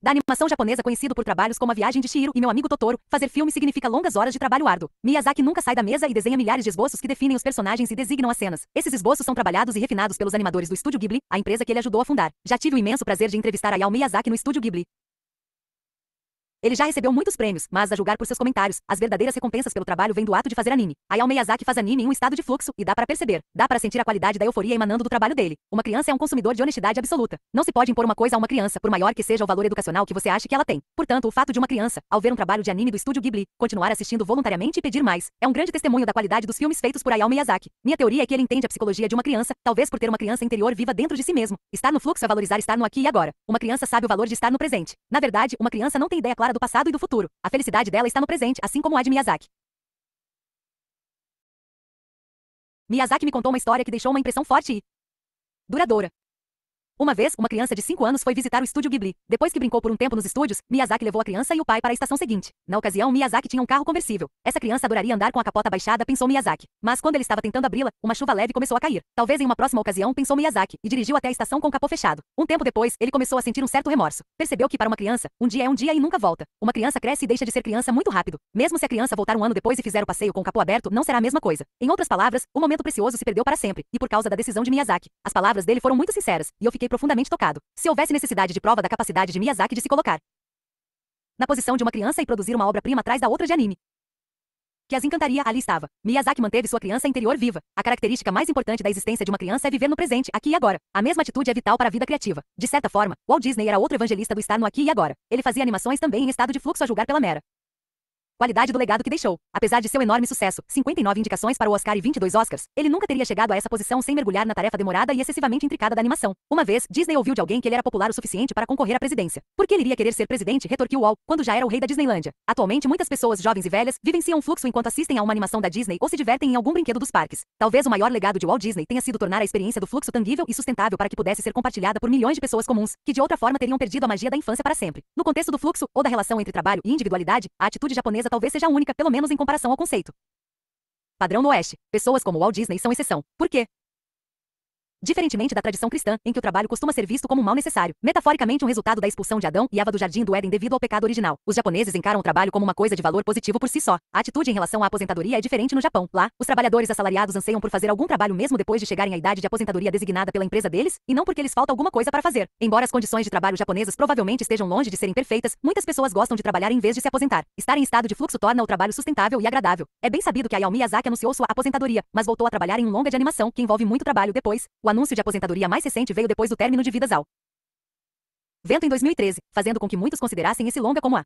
da animação japonesa, conhecido por trabalhos como A Viagem de Chihiro e Meu Amigo Totoro, fazer filme significa longas horas de trabalho árduo. Miyazaki nunca sai da mesa e desenha milhares de esboços que definem os personagens e designam as cenas. Esses esboços são trabalhados e refinados pelos animadores do Estúdio Ghibli, a empresa que ele ajudou a fundar. Já tive o imenso prazer de entrevistar Hayao Miyazaki no Estúdio Ghibli. Ele já recebeu muitos prêmios, mas, a julgar por seus comentários, as verdadeiras recompensas pelo trabalho vêm do ato de fazer anime. Hayao Miyazaki faz anime em um estado de fluxo, e dá para perceber, dá para sentir a qualidade da euforia emanando do trabalho dele. Uma criança é um consumidor de honestidade absoluta. Não se pode impor uma coisa a uma criança, por maior que seja o valor educacional que você ache que ela tem. Portanto, o fato de uma criança, ao ver um trabalho de anime do estúdio Ghibli, continuar assistindo voluntariamente e pedir mais, é um grande testemunho da qualidade dos filmes feitos por Hayao Miyazaki. Minha teoria é que ele entende a psicologia de uma criança, talvez por ter uma criança interior viva dentro de si mesmo. Estar no fluxo é valorizar estar no aqui e agora. Uma criança sabe o valor de estar no presente. Na verdade, uma criança não tem ideia clara do passado e do futuro. A felicidade dela está no presente, assim como a de Miyazaki. Miyazaki me contou uma história que deixou uma impressão forte e duradoura. Uma vez, uma criança de 5 anos foi visitar o estúdio Ghibli. Depois que brincou por um tempo nos estúdios, Miyazaki levou a criança e o pai para a estação seguinte. Na ocasião, Miyazaki tinha um carro conversível. Essa criança adoraria andar com a capota baixada, pensou Miyazaki. Mas quando ele estava tentando abri-la, uma chuva leve começou a cair. Talvez em uma próxima ocasião, pensou Miyazaki, e dirigiu até a estação com o capô fechado. Um tempo depois, ele começou a sentir um certo remorso. Percebeu que para uma criança, um dia é um dia e nunca volta. Uma criança cresce e deixa de ser criança muito rápido. Mesmo se a criança voltar um ano depois e fizer o passeio com o capô aberto, não será a mesma coisa. Em outras palavras, o momento precioso se perdeu para sempre, e por causa da decisão de Miyazaki. As palavras dele foram muito sinceras, e eu fiquei profundamente tocado. Se houvesse necessidade de prova da capacidade de Miyazaki de se colocar na posição de uma criança e produzir uma obra-prima atrás da outra de anime que as encantaria, ali estava. Miyazaki manteve sua criança interior viva. A característica mais importante da existência de uma criança é viver no presente, aqui e agora. A mesma atitude é vital para a vida criativa. De certa forma, Walt Disney era outro evangelista do estar no aqui e agora. Ele fazia animações também em estado de fluxo a julgar pela mera qualidade do legado que deixou. Apesar de seu enorme sucesso, 59 indicações para o Oscar e 22 Oscars, ele nunca teria chegado a essa posição sem mergulhar na tarefa demorada e excessivamente intricada da animação. Uma vez, Disney ouviu de alguém que ele era popular o suficiente para concorrer à presidência. Por que ele iria querer ser presidente? Retorquiu Walt, quando já era o rei da Disneylândia. Atualmente, muitas pessoas jovens e velhas vivenciam um fluxo enquanto assistem a uma animação da Disney ou se divertem em algum brinquedo dos parques. Talvez o maior legado de Walt Disney tenha sido tornar a experiência do fluxo tangível e sustentável para que pudesse ser compartilhada por milhões de pessoas comuns, que de outra forma teriam perdido a magia da infância para sempre. No contexto do fluxo, ou da relação entre trabalho e individualidade, a atitude japonesa talvez seja única, pelo menos em comparação ao conceito padrão no Oeste. Pessoas como Walt Disney são exceção. Por quê? Diferentemente da tradição cristã, em que o trabalho costuma ser visto como um mal necessário, metaforicamente um resultado da expulsão de Adão e Eva do jardim do Éden devido ao pecado original, os japoneses encaram o trabalho como uma coisa de valor positivo por si só. A atitude em relação à aposentadoria é diferente no Japão. Lá, os trabalhadores assalariados anseiam por fazer algum trabalho mesmo depois de chegarem à idade de aposentadoria designada pela empresa deles, e não porque lhes falta alguma coisa para fazer. Embora as condições de trabalho japonesas provavelmente estejam longe de serem perfeitas, muitas pessoas gostam de trabalhar em vez de se aposentar. Estar em estado de fluxo torna o trabalho sustentável e agradável. É bem sabido que Hayao Miyazaki anunciou sua aposentadoria, mas voltou a trabalhar em um longa de animação que envolve muito trabalho depois. O anúncio de aposentadoria mais recente veio depois do término de Vidas ao Vento em 2013, fazendo com que muitos considerassem esse longa como a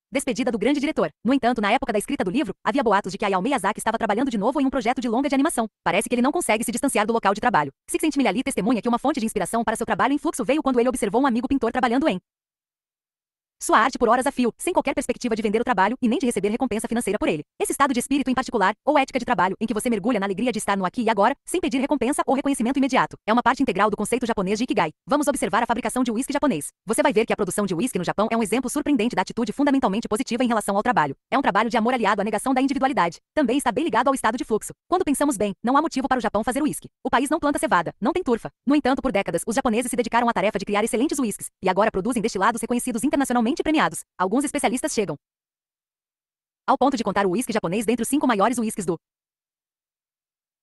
despedida do grande diretor. No entanto, na época da escrita do livro, havia boatos de que Hayao Miyazaki estava trabalhando de novo em um projeto de longa de animação. Parece que ele não consegue se distanciar do local de trabalho. Csikszentmihalyi testemunha que uma fonte de inspiração para seu trabalho em fluxo veio quando ele observou um amigo pintor trabalhando em sua arte por horas a fio, sem qualquer perspectiva de vender o trabalho e nem de receber recompensa financeira por ele. Esse estado de espírito em particular, ou ética de trabalho, em que você mergulha na alegria de estar no aqui e agora, sem pedir recompensa ou reconhecimento imediato, é uma parte integral do conceito japonês de Ikigai. Vamos observar a fabricação de uísque japonês. Você vai ver que a produção de uísque no Japão é um exemplo surpreendente da atitude fundamentalmente positiva em relação ao trabalho. É um trabalho de amor aliado à negação da individualidade. Também está bem ligado ao estado de fluxo. Quando pensamos bem, não há motivo para o Japão fazer uísque. O país não planta cevada, não tem turfa. No entanto, por décadas, os japoneses se dedicaram à tarefa de criar excelentes uísques, e agora produzem destilados reconhecidos internacionalmente premiados. Alguns especialistas chegam ao ponto de contar o uísque japonês dentre os 5 maiores uísques do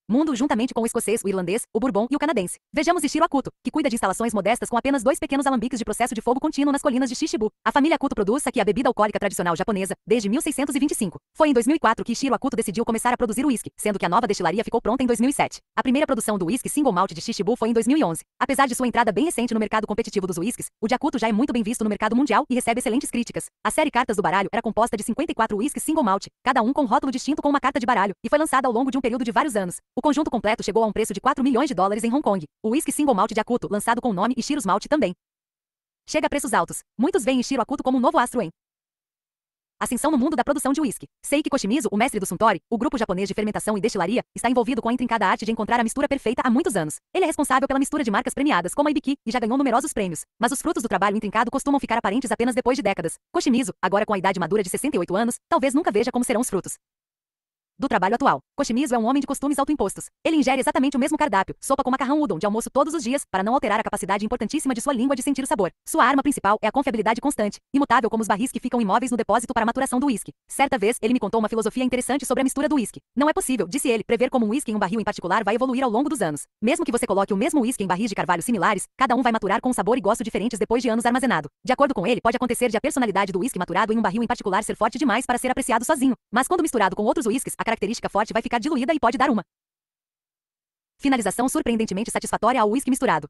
mundo, juntamente com o escocês, o irlandês, o bourbon e o canadense. Vejamos Ishiro Akuto, que cuida de instalações modestas com apenas 2 pequenos alambiques de processo de fogo contínuo nas colinas de Shichibu. A família Akuto produz aqui a bebida alcoólica tradicional japonesa desde 1625. Foi em 2004 que Ishiro Akuto decidiu começar a produzir uísque, sendo que a nova destilaria ficou pronta em 2007. A primeira produção do uísque single malt de Shichibu foi em 2011. Apesar de sua entrada bem recente no mercado competitivo dos uísques, o de Akuto já é muito bem visto no mercado mundial e recebe excelentes críticas. A série Cartas do Baralho era composta de 54 uísques single malt, cada um com um rótulo distinto com uma carta de baralho, e foi lançada ao longo de um período de vários anos. O conjunto completo chegou a um preço de 4 milhões de dólares em Hong Kong. O whisky single malt de Akuto, lançado com o nome Ishiro's Malt também chega a preços altos. Muitos veem Ishiro Akuto como um novo astro em ascensão no mundo da produção de whisky. Seiki Koshimizu, o mestre do Suntory, o grupo japonês de fermentação e destilaria, está envolvido com a intrincada arte de encontrar a mistura perfeita há muitos anos. Ele é responsável pela mistura de marcas premiadas como a Ibiki e já ganhou numerosos prêmios. Mas os frutos do trabalho intrincado costumam ficar aparentes apenas depois de décadas. Koshimizu, agora com a idade madura de 68 anos, talvez nunca veja como serão os frutos Do trabalho atual. Koshimizu é um homem de costumes autoimpostos. Ele ingere exatamente o mesmo cardápio, sopa com macarrão udon de almoço todos os dias, para não alterar a capacidade importantíssima de sua língua de sentir o sabor. Sua arma principal é a confiabilidade constante, imutável como os barris que ficam imóveis no depósito para a maturação do uísque. Certa vez, ele me contou uma filosofia interessante sobre a mistura do uísque. Não é possível, disse ele, prever como um uísque em um barril em particular vai evoluir ao longo dos anos. Mesmo que você coloque o mesmo uísque em barris de carvalho similares, cada um vai maturar com um sabor e gosto diferentes depois de anos armazenado. De acordo com ele, pode acontecer de a personalidade do uísque maturado em um barril em particular ser forte demais para ser apreciado sozinho, mas quando misturado com outros uísques, a característica forte vai ficar diluída e pode dar uma finalização surpreendentemente satisfatória ao uísque misturado.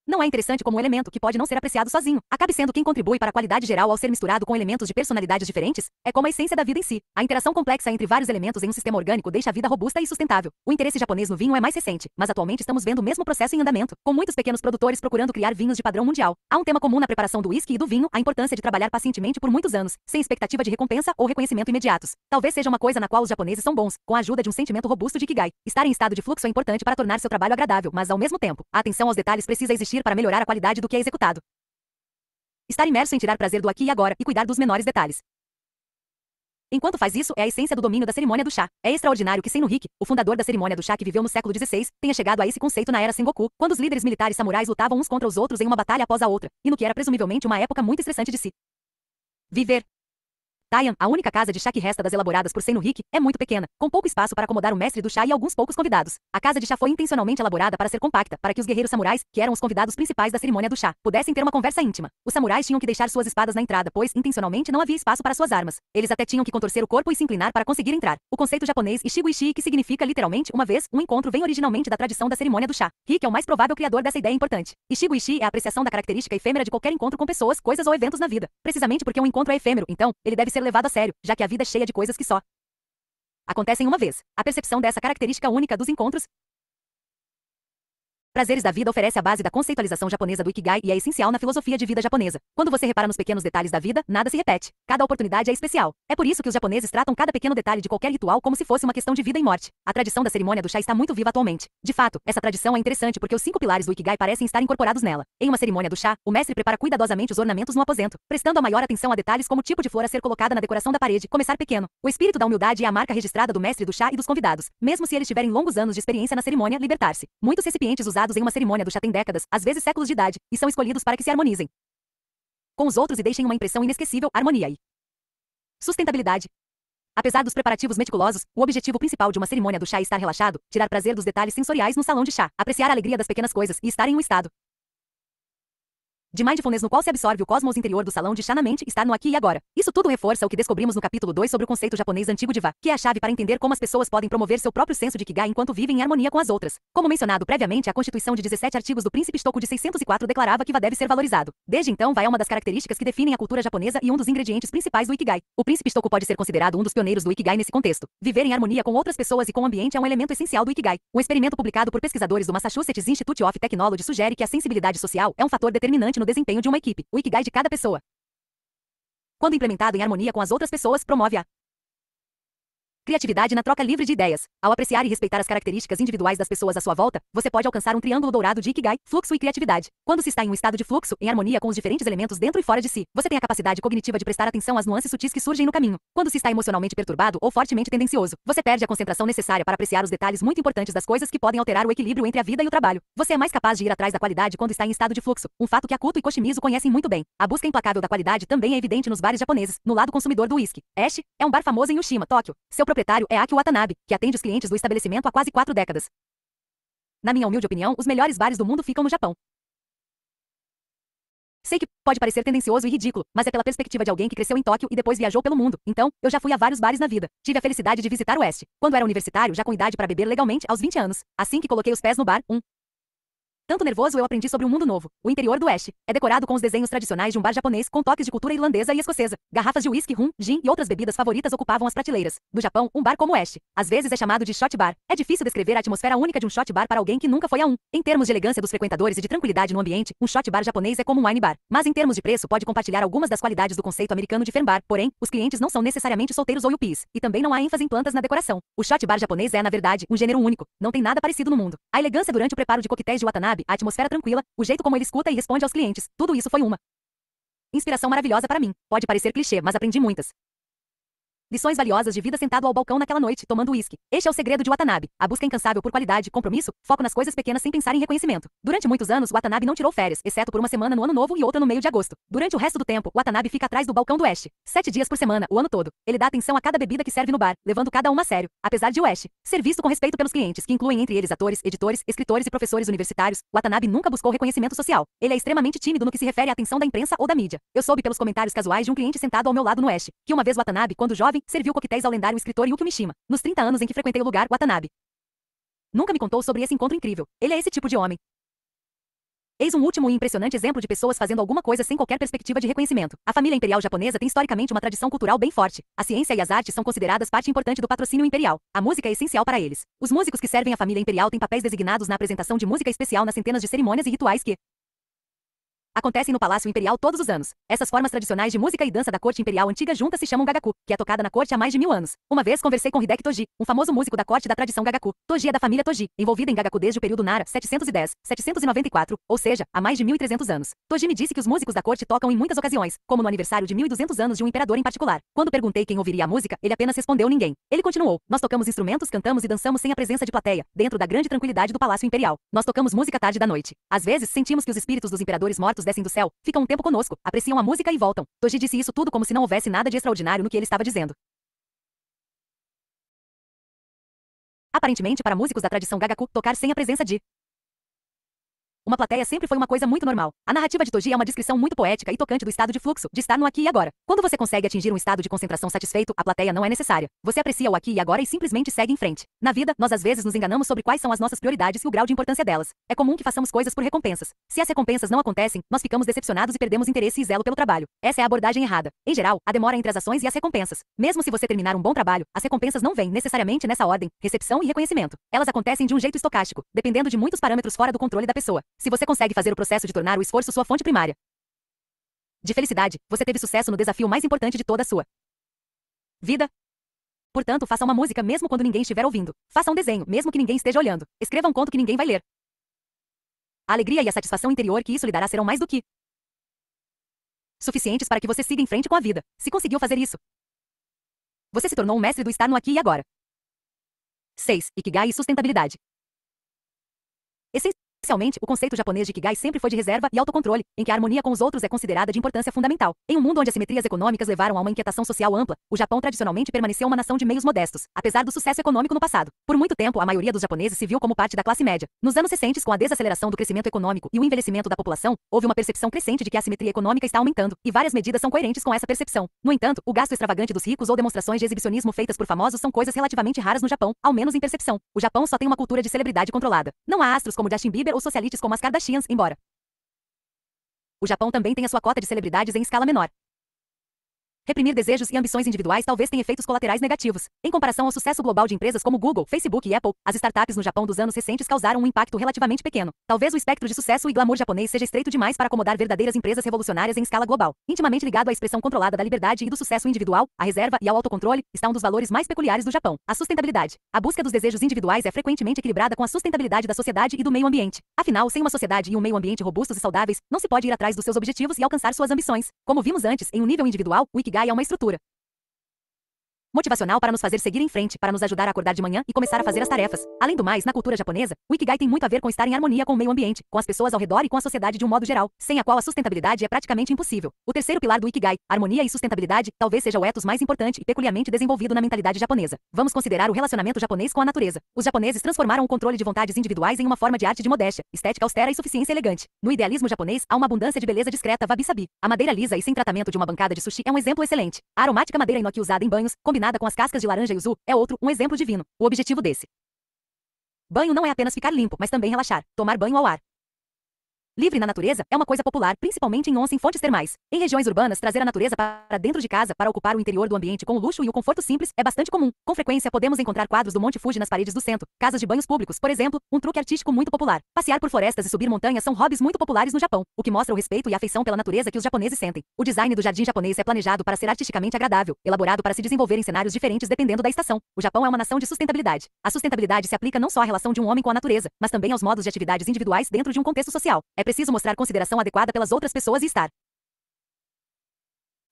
Não é interessante como um elemento que pode não ser apreciado sozinho acabe sendo quem contribui para a qualidade geral ao ser misturado com elementos de personalidades diferentes? É como a essência da vida em si. A interação complexa entre vários elementos em um sistema orgânico deixa a vida robusta e sustentável. O interesse japonês no vinho é mais recente, mas atualmente estamos vendo o mesmo processo em andamento, com muitos pequenos produtores procurando criar vinhos de padrão mundial. Há um tema comum na preparação do uísque e do vinho, a importância de trabalhar pacientemente por muitos anos, sem expectativa de recompensa ou reconhecimento imediatos. Talvez seja uma coisa na qual os japoneses são bons, com a ajuda de um sentimento robusto de ikigai. Estar em estado de fluxo é importante para tornar seu trabalho agradável, mas ao mesmo tempo, a atenção aos detalhes precisa existir para melhorar a qualidade do que é executado. Estar imerso em tirar prazer do aqui e agora e cuidar dos menores detalhes. Enquanto faz isso, é a essência do domínio da cerimônia do chá. É extraordinário que Senno-hiki, o fundador da cerimônia do chá que viveu no século XVI, tenha chegado a esse conceito na era Sengoku, quando os líderes militares samurais lutavam uns contra os outros em uma batalha após a outra, e no que era presumivelmente uma época muito estressante de se viver. Taian, a única casa de chá que resta das elaboradas por Senno-hiki, é muito pequena, com pouco espaço para acomodar o mestre do chá e alguns poucos convidados. A casa de chá foi intencionalmente elaborada para ser compacta, para que os guerreiros samurais, que eram os convidados principais da cerimônia do chá, pudessem ter uma conversa íntima. Os samurais tinham que deixar suas espadas na entrada, pois, intencionalmente, não havia espaço para suas armas. Eles até tinham que contorcer o corpo e se inclinar para conseguir entrar. O conceito japonês Ichigo-ishi, que significa literalmente uma vez, um encontro, vem originalmente da tradição da cerimônia do chá. Hiki é o mais provável criador dessa ideia importante. Ichigo-ishi é a apreciação da característica efêmera de qualquer encontro com pessoas, coisas ou eventos na vida. Precisamente porque um encontro é efêmero, então, ele deve ser levado a sério, já que a vida é cheia de coisas que só acontecem uma vez. A percepção dessa característica única dos encontros prazeres da vida oferece a base da conceitualização japonesa do Ikigai e é essencial na filosofia de vida japonesa. Quando você repara nos pequenos detalhes da vida, nada se repete. Cada oportunidade é especial. É por isso que os japoneses tratam cada pequeno detalhe de qualquer ritual como se fosse uma questão de vida e morte. A tradição da cerimônia do chá está muito viva atualmente. De fato, essa tradição é interessante porque os 5 pilares do Ikigai parecem estar incorporados nela. Em uma cerimônia do chá, o mestre prepara cuidadosamente os ornamentos no aposento, prestando a maior atenção a detalhes como o tipo de flor a ser colocada na decoração da parede, começar pequeno. O espírito da humildade é a marca registrada do mestre do chá e dos convidados, mesmo se eles tiverem longos anos de experiência na cerimônia, libertar-se. Muitos recipientes usados em uma cerimônia do chá têm décadas, às vezes séculos de idade, e são escolhidos para que se harmonizem com os outros e deixem uma impressão inesquecível, harmonia e sustentabilidade. Apesar dos preparativos meticulosos, o objetivo principal de uma cerimônia do chá é estar relaxado, tirar prazer dos detalhes sensoriais no salão de chá, apreciar a alegria das pequenas coisas e estar em um estado de mindfulness no qual se absorve o cosmos interior do salão de chá na mente, estar no aqui e agora. Isso tudo reforça o que descobrimos no capítulo 2 sobre o conceito japonês antigo de Va, que é a chave para entender como as pessoas podem promover seu próprio senso de Ikigai enquanto vivem em harmonia com as outras. Como mencionado previamente, a Constituição de 17 artigos do Príncipe Shitoku de 604 declarava que Va deve ser valorizado. Desde então, Va é uma das características que definem a cultura japonesa e um dos ingredientes principais do Ikigai. O Príncipe Shitoku pode ser considerado um dos pioneiros do Ikigai nesse contexto. Viver em harmonia com outras pessoas e com o ambiente é um elemento essencial do Ikigai. Um experimento publicado por pesquisadores do Massachusetts Institute of Technology sugere que a sensibilidade social é um fator determinante no desempenho de uma equipe. O Ikigai de cada pessoa, quando implementado em harmonia com as outras pessoas, promove a criatividade na troca livre de ideias. Ao apreciar e respeitar as características individuais das pessoas à sua volta, você pode alcançar um triângulo dourado de Ikigai, fluxo e criatividade. Quando se está em um estado de fluxo, em harmonia com os diferentes elementos dentro e fora de si, você tem a capacidade cognitiva de prestar atenção às nuances sutis que surgem no caminho. Quando se está emocionalmente perturbado ou fortemente tendencioso, você perde a concentração necessária para apreciar os detalhes muito importantes das coisas que podem alterar o equilíbrio entre a vida e o trabalho. Você é mais capaz de ir atrás da qualidade quando está em estado de fluxo, um fato que Akuto e Koshimizu conhecem muito bem. A busca implacável da qualidade também é evidente nos bares japoneses, no lado consumidor do whisky. Ash é um bar famoso em Ushima, Tóquio. Seu proprietário é Aki Watanabe, que atende os clientes do estabelecimento há quase 4 décadas. Na minha humilde opinião, os melhores bares do mundo ficam no Japão. Sei que pode parecer tendencioso e ridículo, mas é pela perspectiva de alguém que cresceu em Tóquio e depois viajou pelo mundo. Então, eu já fui a vários bares na vida. Tive a felicidade de visitar o Oeste, quando era universitário, já com idade para beber legalmente, aos 20 anos. Assim que coloquei os pés no bar, tanto nervoso eu aprendi sobre um mundo novo. O interior do Oeste é decorado com os desenhos tradicionais de um bar japonês com toques de cultura irlandesa e escocesa. Garrafas de whisky, rum, gin e outras bebidas favoritas ocupavam as prateleiras. Do Japão, um bar como o Oeste às vezes é chamado de shot bar. É difícil descrever a atmosfera única de um shot bar para alguém que nunca foi a um. Em termos de elegância dos frequentadores e de tranquilidade no ambiente, um shot bar japonês é como um wine bar. Mas em termos de preço pode compartilhar algumas das qualidades do conceito americano de firm bar. Porém, os clientes não são necessariamente solteiros ou yuppies. E também não há ênfase em plantas na decoração. O shot bar japonês é, na verdade, um gênero único. Não tem nada parecido no mundo. A elegância durante o preparo de coquetéis de Watanabe, a atmosfera tranquila, o jeito como ele escuta e responde aos clientes, tudo isso foi uma inspiração maravilhosa para mim. Pode parecer clichê, mas aprendi muitas Lições valiosas de vida sentado ao balcão naquela noite, tomando uísque. Este é o segredo de Watanabe. A busca incansável por qualidade, compromisso, foco nas coisas pequenas sem pensar em reconhecimento. Durante muitos anos, Watanabe não tirou férias, exceto por uma semana no ano novo e outra no meio de agosto. Durante o resto do tempo, Watanabe fica atrás do balcão do Oeste. 7 dias por semana, o ano todo. Ele dá atenção a cada bebida que serve no bar, levando cada uma a sério. Apesar de Oeste ser visto com respeito pelos clientes, que incluem entre eles atores, editores, escritores e professores universitários, Watanabe nunca buscou reconhecimento social. Ele é extremamente tímido no que se refere à atenção da imprensa ou da mídia. Eu soube pelos comentários casuais de um cliente sentado ao meu lado no Oeste, que uma vez Watanabe, quando jovem, serviu coquetéis ao lendário escritor Yukio Mishima. Nos 30 anos em que frequentei o lugar, Watanabe nunca me contou sobre esse encontro incrível. Ele é esse tipo de homem. Eis um último e impressionante exemplo de pessoas fazendo alguma coisa sem qualquer perspectiva de reconhecimento. A família imperial japonesa tem historicamente uma tradição cultural bem forte. A ciência e as artes são consideradas parte importante do patrocínio imperial. A música é essencial para eles. Os músicos que servem a família imperial têm papéis designados na apresentação de música especial nas centenas de cerimônias e rituais que acontecem no Palácio Imperial todos os anos. Essas formas tradicionais de música e dança da corte imperial antiga juntas se chamam Gagaku, que é tocada na corte há mais de 1000 anos. Uma vez conversei com Hideki Toji, um famoso músico da corte da tradição Gagaku. Toji é da família Toji, envolvida em Gagaku desde o período Nara, 710-794, ou seja, há mais de 1300 anos. Toji me disse que os músicos da corte tocam em muitas ocasiões, como no aniversário de 1200 anos de um imperador em particular. Quando perguntei quem ouviria a música, ele apenas respondeu ninguém. Ele continuou: nós tocamos instrumentos, cantamos e dançamos sem a presença de plateia, dentro da grande tranquilidade do Palácio Imperial. Nós tocamos música tarde da noite. Às vezes, sentimos que os espíritos dos imperadores mortos descem do céu, ficam um tempo conosco, apreciam a música e voltam. Toji disse isso tudo como se não houvesse nada de extraordinário no que ele estava dizendo. Aparentemente, para músicos da tradição Gagaku, tocar sem a presença de uma plateia sempre foi uma coisa muito normal. A narrativa de Toji é uma descrição muito poética e tocante do estado de fluxo, de estar no aqui e agora. Quando você consegue atingir um estado de concentração satisfeito, a plateia não é necessária. Você aprecia o aqui e agora e simplesmente segue em frente. Na vida, nós às vezes nos enganamos sobre quais são as nossas prioridades e o grau de importância delas. É comum que façamos coisas por recompensas. Se as recompensas não acontecem, nós ficamos decepcionados e perdemos interesse e zelo pelo trabalho. Essa é a abordagem errada. Em geral, há demora entre as ações e as recompensas. Mesmo se você terminar um bom trabalho, as recompensas não vêm necessariamente nessa ordem: recepção e reconhecimento. Elas acontecem de um jeito estocástico, dependendo de muitos parâmetros fora do controle da pessoa. Se você consegue fazer o processo de tornar o esforço sua fonte primária de felicidade, você teve sucesso no desafio mais importante de toda a sua vida. Portanto, faça uma música mesmo quando ninguém estiver ouvindo. Faça um desenho, mesmo que ninguém esteja olhando. Escreva um conto que ninguém vai ler. A alegria e a satisfação interior que isso lhe dará serão mais do que suficientes para que você siga em frente com a vida. Se conseguiu fazer isso, você se tornou um mestre do estar no aqui e agora. 6. Ikigai e sustentabilidade. Essencialmente, o conceito japonês de Ikigai sempre foi de reserva e autocontrole, em que a harmonia com os outros é considerada de importância fundamental. Em um mundo onde as simetrias econômicas levaram a uma inquietação social ampla, o Japão tradicionalmente permaneceu uma nação de meios modestos, apesar do sucesso econômico no passado. Por muito tempo, a maioria dos japoneses se viu como parte da classe média. Nos anos recentes, com a desaceleração do crescimento econômico e o envelhecimento da população, houve uma percepção crescente de que a assimetria econômica está aumentando, e várias medidas são coerentes com essa percepção. No entanto, o gasto extravagante dos ricos ou demonstrações de exibicionismo feitas por famosos são coisas relativamente raras no Japão, ao menos em percepção. O Japão só tem uma cultura de celebridade controlada. Não há astros como Justin Bieber ou socialites como as Kardashians, embora o Japão também tem a sua cota de celebridades em escala menor. Reprimir desejos e ambições individuais talvez tenha efeitos colaterais negativos. Em comparação ao sucesso global de empresas como Google, Facebook e Apple, as startups no Japão dos anos recentes causaram um impacto relativamente pequeno. Talvez o espectro de sucesso e glamour japonês seja estreito demais para acomodar verdadeiras empresas revolucionárias em escala global. Intimamente ligado à expressão controlada da liberdade e do sucesso individual, à reserva e ao autocontrole, está um dos valores mais peculiares do Japão: a sustentabilidade. A busca dos desejos individuais é frequentemente equilibrada com a sustentabilidade da sociedade e do meio ambiente. Afinal, sem uma sociedade e um meio ambiente robustos e saudáveis, não se pode ir atrás dos seus objetivos e alcançar suas ambições. Como vimos antes, em um nível individual, o Ikigai é uma estrutura motivacional para nos fazer seguir em frente, para nos ajudar a acordar de manhã e começar a fazer as tarefas. Além do mais, na cultura japonesa, o Ikigai tem muito a ver com estar em harmonia com o meio ambiente, com as pessoas ao redor e com a sociedade de um modo geral, sem a qual a sustentabilidade é praticamente impossível. O terceiro pilar do Ikigai, harmonia e sustentabilidade, talvez seja o ethos mais importante e peculiarmente desenvolvido na mentalidade japonesa. Vamos considerar o relacionamento japonês com a natureza. Os japoneses transformaram o controle de vontades individuais em uma forma de arte de modéstia, estética austera e suficiência elegante. No idealismo japonês, há uma abundância de beleza discreta wabi-sabi. A madeira lisa e sem tratamento de uma bancada de sushi é um exemplo excelente. A aromática madeira inoki usada em banhos, combinada com as cascas de laranja yuzu, é outro, um exemplo divino. O objetivo desse banho não é apenas ficar limpo, mas também relaxar. Tomar banho ao ar livre na natureza é uma coisa popular, principalmente em onsen fontes termais. Em regiões urbanas, trazer a natureza para dentro de casa para ocupar o interior do ambiente com o luxo e o conforto simples é bastante comum. Com frequência podemos encontrar quadros do Monte Fuji nas paredes do centro, casas de banhos públicos, por exemplo, um truque artístico muito popular. Passear por florestas e subir montanhas são hobbies muito populares no Japão, o que mostra o respeito e a afeição pela natureza que os japoneses sentem. O design do jardim japonês é planejado para ser artisticamente agradável, elaborado para se desenvolver em cenários diferentes dependendo da estação. O Japão é uma nação de sustentabilidade. A sustentabilidade se aplica não só à relação de um homem com a natureza, mas também aos modos de atividades individuais dentro de um contexto social. É preciso mostrar consideração adequada pelas outras pessoas e estar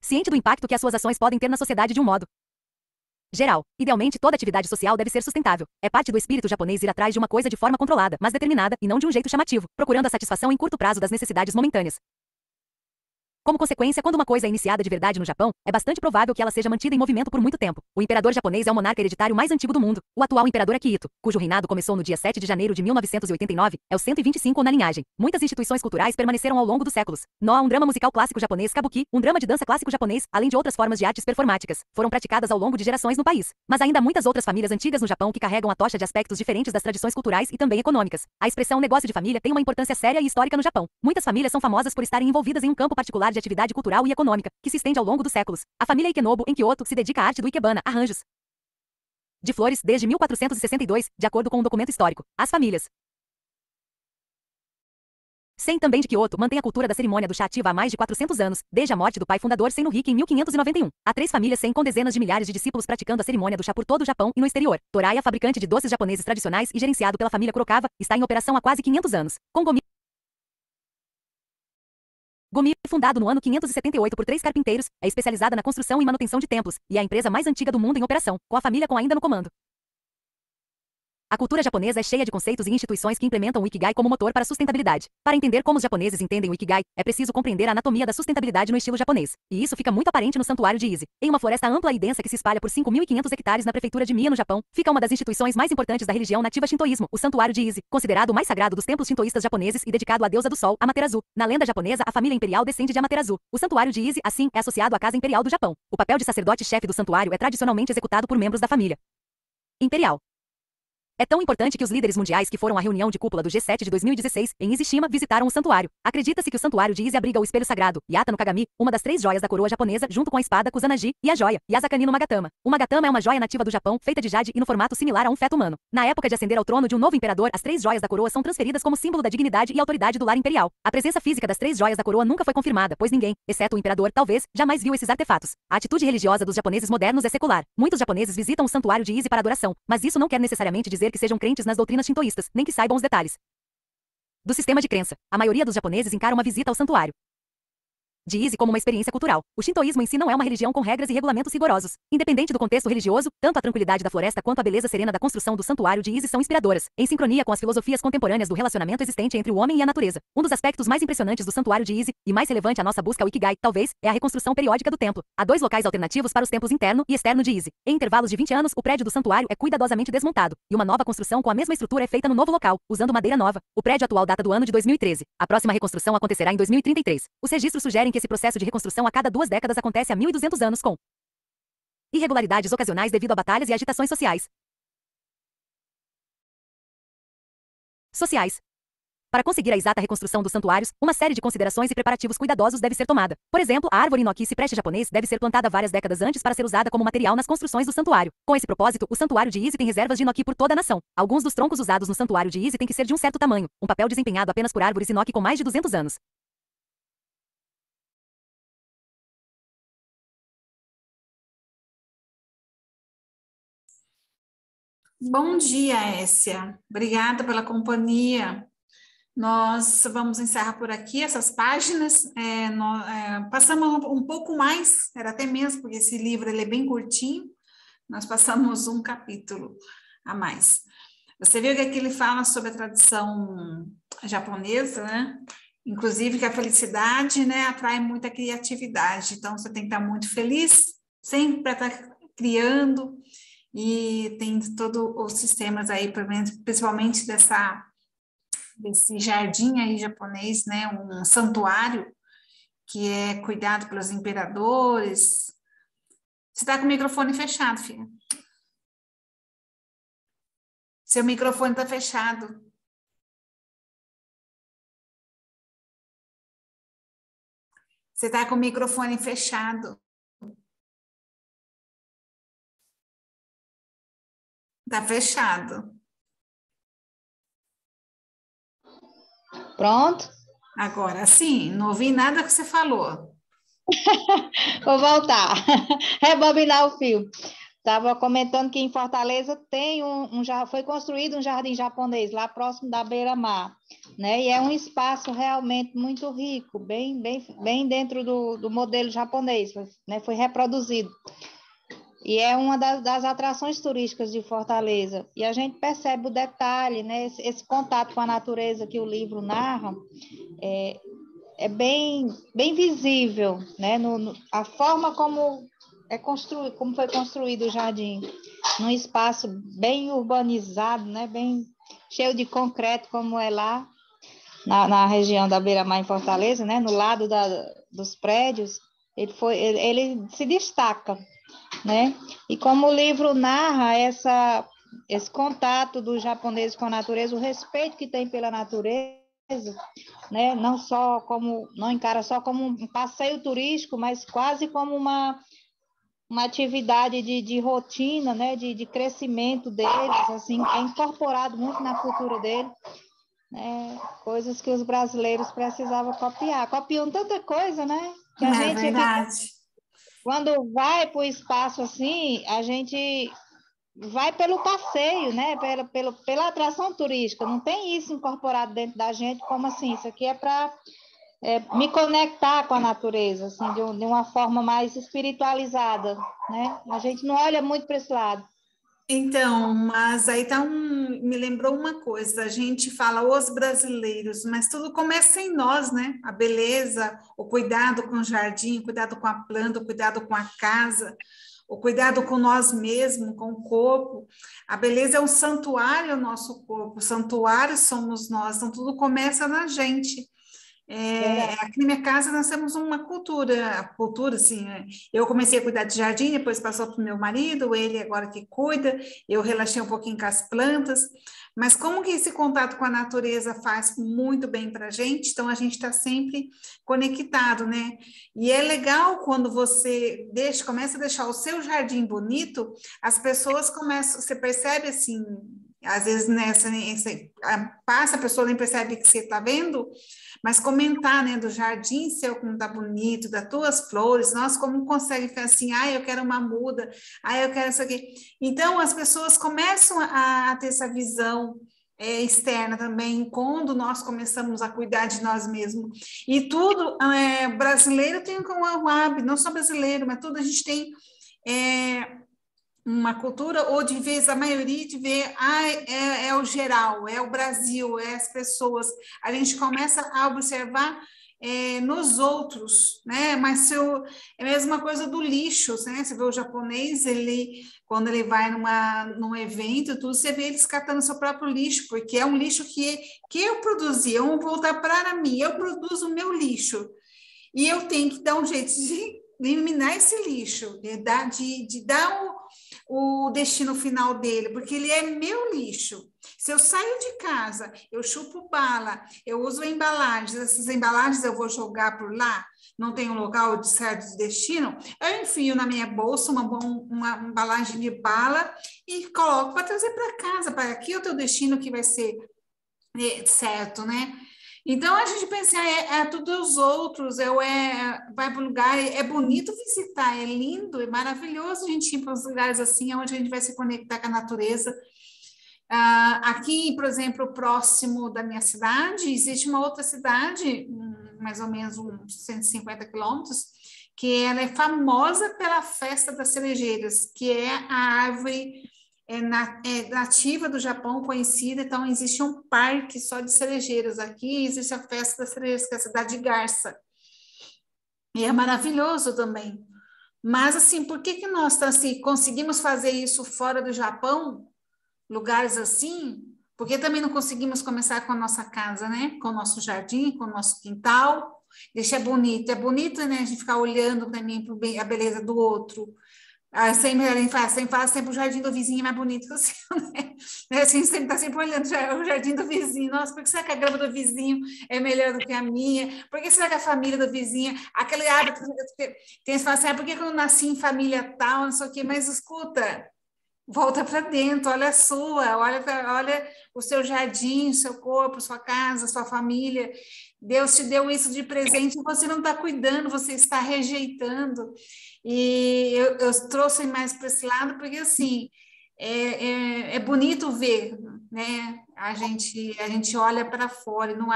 ciente do impacto que as suas ações podem ter na sociedade de um modo Geral. Idealmente, toda atividade social deve ser sustentável. É parte do espírito japonês ir atrás de uma coisa de forma controlada, mas determinada, e não de um jeito chamativo, procurando a satisfação em curto prazo das necessidades momentâneas. Como consequência, quando uma coisa é iniciada de verdade no Japão, é bastante provável que ela seja mantida em movimento por muito tempo. O imperador japonês é o monarca hereditário mais antigo do mundo. O atual imperador Akihito, cujo reinado começou no dia 7 de janeiro de 1989, é o 125 na linhagem. Muitas instituições culturais permaneceram ao longo dos séculos. Nó, um drama musical clássico japonês Kabuki, um drama de dança clássico japonês, além de outras formas de artes performáticas, foram praticadas ao longo de gerações no país. Mas ainda há muitas outras famílias antigas no Japão que carregam a tocha de aspectos diferentes das tradições culturais e também econômicas. A expressão negócio de família tem uma importância séria e histórica no Japão. Muitas famílias são famosas por estarem envolvidas em um campo particular de atividade cultural e econômica, que se estende ao longo dos séculos. A família Ikenobu, em Kyoto, se dedica à arte do ikebana, arranjos de flores, desde 1462, de acordo com um documento histórico. As famílias Sen também de Kyoto mantém a cultura da cerimônia do chá ativa há mais de 400 anos, desde a morte do pai fundador Sen no Riki em 1591. Há 3 famílias Sen com dezenas de milhares de discípulos praticando a cerimônia do chá por todo o Japão e no exterior. Toraya, fabricante de doces japoneses tradicionais e gerenciado pela família Kurokawa, está em operação há quase 500 anos. Com Gomi, fundado no ano 578 por 3 carpinteiros, é especializada na construção e manutenção de templos, e é a empresa mais antiga do mundo em operação, com a família ainda no comando. A cultura japonesa é cheia de conceitos e instituições que implementam o Ikigai como motor para a sustentabilidade. Para entender como os japoneses entendem o Ikigai, é preciso compreender a anatomia da sustentabilidade no estilo japonês. E isso fica muito aparente no Santuário de Ise. Em uma floresta ampla e densa que se espalha por 5.500 hectares na prefeitura de Mie, no Japão, fica uma das instituições mais importantes da religião nativa Shintoísmo, o Santuário de Ise, considerado o mais sagrado dos templos shintoístas japoneses e dedicado à deusa do sol, Amaterasu. Na lenda japonesa, a família imperial descende de Amaterasu. O Santuário de Ise, assim, é associado à Casa Imperial do Japão. O papel de sacerdote-chefe do santuário é tradicionalmente executado por membros da família imperial. É tão importante que os líderes mundiais que foram à reunião de cúpula do G7 de 2016, em Ishishima, visitaram o santuário. Acredita-se que o santuário de Ise abriga o espelho sagrado, Yata no Kagami, uma das 3 joias da coroa japonesa, junto com a espada Kusanagi, e a joia, Yasakani no Magatama. O Magatama é uma joia nativa do Japão, feita de jade e no formato similar a um feto humano. Na época de ascender ao trono de um novo imperador, as 3 joias da coroa são transferidas como símbolo da dignidade e autoridade do lar imperial. A presença física das 3 joias da coroa nunca foi confirmada, pois ninguém, exceto o imperador, talvez, jamais viu esses artefatos. A atitude religiosa dos japoneses modernos é secular. Muitos japoneses visitam o santuário de Ise para adoração, mas isso não quer necessariamente dizer que sejam crentes nas doutrinas shintoístas, nem que saibam os detalhes do sistema de crença. A maioria dos japoneses encara uma visita ao santuário de Ise como uma experiência cultural. O shintoísmo em si não é uma religião com regras e regulamentos rigorosos. Independente do contexto religioso, tanto a tranquilidade da floresta quanto a beleza serena da construção do santuário de Ise são inspiradoras, em sincronia com as filosofias contemporâneas do relacionamento existente entre o homem e a natureza. Um dos aspectos mais impressionantes do santuário de Ise, e mais relevante à nossa busca ao Ikigai, talvez, é a reconstrução periódica do templo. Há 2 locais alternativos para os templos interno e externo de Ise. Em intervalos de 20 anos, o prédio do santuário é cuidadosamente desmontado, e uma nova construção com a mesma estrutura é feita no novo local, usando madeira nova. O prédio atual data do ano de 2013. A próxima reconstrução acontecerá em 2033. Os registros sugerem que esse processo de reconstrução a cada 2 décadas acontece há 1.200 anos, com irregularidades ocasionais devido a batalhas e agitações sociais. Para conseguir a exata reconstrução dos santuários, uma série de considerações e preparativos cuidadosos deve ser tomada. Por exemplo, a árvore inoki cipreste japonês deve ser plantada várias décadas antes para ser usada como material nas construções do santuário. Com esse propósito, o santuário de Ise tem reservas de inoki por toda a nação. Alguns dos troncos usados no santuário de Ise têm que ser de um certo tamanho, um papel desempenhado apenas por árvores inoki com mais de 200 anos. Bom dia, Essia. Obrigada pela companhia. Nós vamos encerrar por aqui essas páginas. Passamos um pouco mais, era até mesmo, porque esse livro ele é bem curtinho, nós passamos um capítulo a mais. Você viu que aqui ele fala sobre a tradição japonesa, né? Inclusive que a felicidade, né, atrai muita criatividade. Então, você tem que estar muito feliz, sempre para estar criando, e tem todos os sistemas aí, principalmente desse jardim aí japonês, né, um santuário que é cuidado pelos imperadores. Você está com o microfone fechado, filha. Seu microfone está fechado. Você está com o microfone fechado. Está fechado. Pronto? Agora sim, não ouvi nada que você falou. Vou voltar. Rebobinar o fio. Estava comentando que em Fortaleza tem já foi construído um jardim japonês lá próximo da beira-mar, né? E é um espaço realmente muito rico, bem dentro do modelo japonês, né? Foi reproduzido. E é uma das atrações turísticas de Fortaleza. E a gente percebe o detalhe, né? Esse contato com a natureza que o livro narra é bem visível, né? A forma como como foi construído o jardim, num espaço bem urbanizado, né? Bem cheio de concreto, como é lá na região da Beira-Mar em Fortaleza, né? No lado dos prédios, ele se destaca, né? E como o livro narra esse contato dos japoneses com a natureza, o respeito que tem pela natureza, né? Não encara só como um passeio turístico, mas quase como uma atividade de rotina, né? De crescimento deles, assim, é incorporado muito na cultura dele, né? Coisas que os brasileiros precisavam copiar. Copiam tanta coisa, né? Que a É gente aqui, verdade. quando vai para o espaço assim, a gente vai pelo passeio, né? Pela atração turística. Não tem isso incorporado dentro da gente, como assim? Isso aqui é para me conectar com a natureza, assim, de uma forma mais espiritualizada, né? A gente não olha muito para esse lado. Então, mas aí me lembrou uma coisa, a gente fala os brasileiros, mas tudo começa em nós, né? A beleza, o cuidado com o jardim, o cuidado com a planta, o cuidado com a casa, o cuidado com nós mesmos, com o corpo. A beleza é um santuário ao nosso corpo, o santuário somos nós, então tudo começa na gente. Aqui na minha casa nós temos uma cultura assim, né? Eu comecei a cuidar de jardim, depois passou para o meu marido, ele agora que cuida, eu relaxei um pouquinho com as plantas, mas como que esse contato com a natureza faz muito bem para a gente, então a gente está sempre conectado, né? E é legal quando você começa a deixar o seu jardim bonito, as pessoas começam, você percebe assim, às vezes passa, a pessoa nem percebe que você está vendo, mas comentar, né, do jardim seu, como tá bonito, das tuas flores, nossa, como consegue ficar assim, eu quero uma muda, eu quero isso aqui. Então, as pessoas começam a ter essa visão externa também, quando nós começamos a cuidar de nós mesmos. E tudo, brasileiro tem um hábito, não só brasileiro, mas tudo a gente tem uma cultura, ou de vez a maioria de ver, é o geral, é o Brasil, é as pessoas. A gente começa a observar nos outros, né? Mas é a mesma coisa do lixo, né? Você vê o japonês, quando ele vai num evento, tudo, você vê eles catando seu próprio lixo, porque é um lixo que eu produzi, eu vou voltar para mim, eu produzo o meu lixo, e eu tenho que dar um jeito de eliminar esse lixo, de dar o destino final dele, porque ele é meu lixo. Se eu saio de casa, eu chupo bala, eu uso embalagens, essas embalagens eu vou jogar por lá, não tem um local de certo de destino, eu enfio na minha bolsa uma embalagem de bala e coloco para trazer para casa, para aqui é o teu destino que vai ser certo, né? Então a gente pensa, tudo os outros, vai para o lugar, é bonito visitar, é lindo, é maravilhoso a gente ir para os lugares assim, onde a gente vai se conectar com a natureza. Aqui, por exemplo, próximo da minha cidade, existe uma outra cidade, mais ou menos uns 150 quilômetros, que ela é famosa pela festa das cerejeiras, que é a árvore nativa do Japão, conhecida. Então existe um parque só de cerejeiras aqui, existe a festa das cerejeiras, que é a cidade de Garça, e é maravilhoso também. Mas assim, por que nós assim, conseguimos fazer isso fora do Japão, lugares assim? Porque também não conseguimos começar com a nossa casa, né? Com o nosso jardim, com o nosso quintal, deixar bonito. É bonito, né, a gente ficar olhando também a beleza do outro. Sempre a gente fala sempre o jardim do vizinho é mais bonito que o seu, né? A gente sempre está sempre olhando o jardim do vizinho. Nossa, por que será que a grama do vizinho é melhor do que a minha? Por que será que a família do vizinho... Aquele hábito... Tem gente que fala assim, por que eu não nasci em família tal, não sei o quê, mas escuta, volta para dentro, olha a sua, olha o seu jardim, o seu corpo, sua casa, sua família. Deus te deu isso de presente e você não está cuidando, você está rejeitando. E eu trouxe mais para esse lado porque, assim, é bonito ver né? A gente olha para fora e não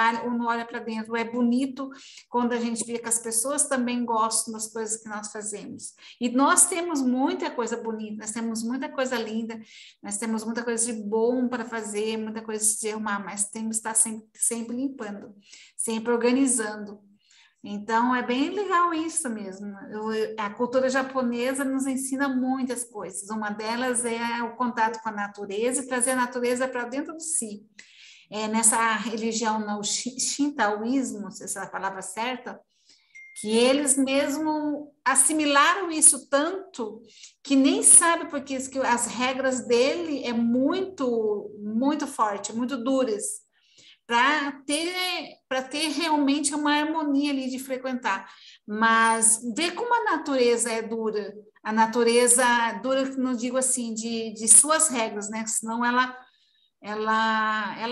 olha para dentro. É bonito quando a gente vê que as pessoas também gostam das coisas que nós fazemos. E nós temos muita coisa bonita, nós temos muita coisa linda, nós temos muita coisa de bom para fazer, muita coisa de arrumar, mas temos que estar sempre limpando, sempre organizando. Então, é bem legal isso mesmo. A cultura japonesa nos ensina muitas coisas. Uma delas é o contato com a natureza e trazer a natureza para dentro de si. Nessa religião, no shintoísmo, se essa é a palavra certa, que eles mesmo assimilaram isso tanto que nem sabe porque que as regras dele é muito, muito forte, muito duras, para ter realmente uma harmonia ali de frequentar. Mas ver como a natureza é dura, a natureza dura, não digo assim, de suas regras, né? Senão ela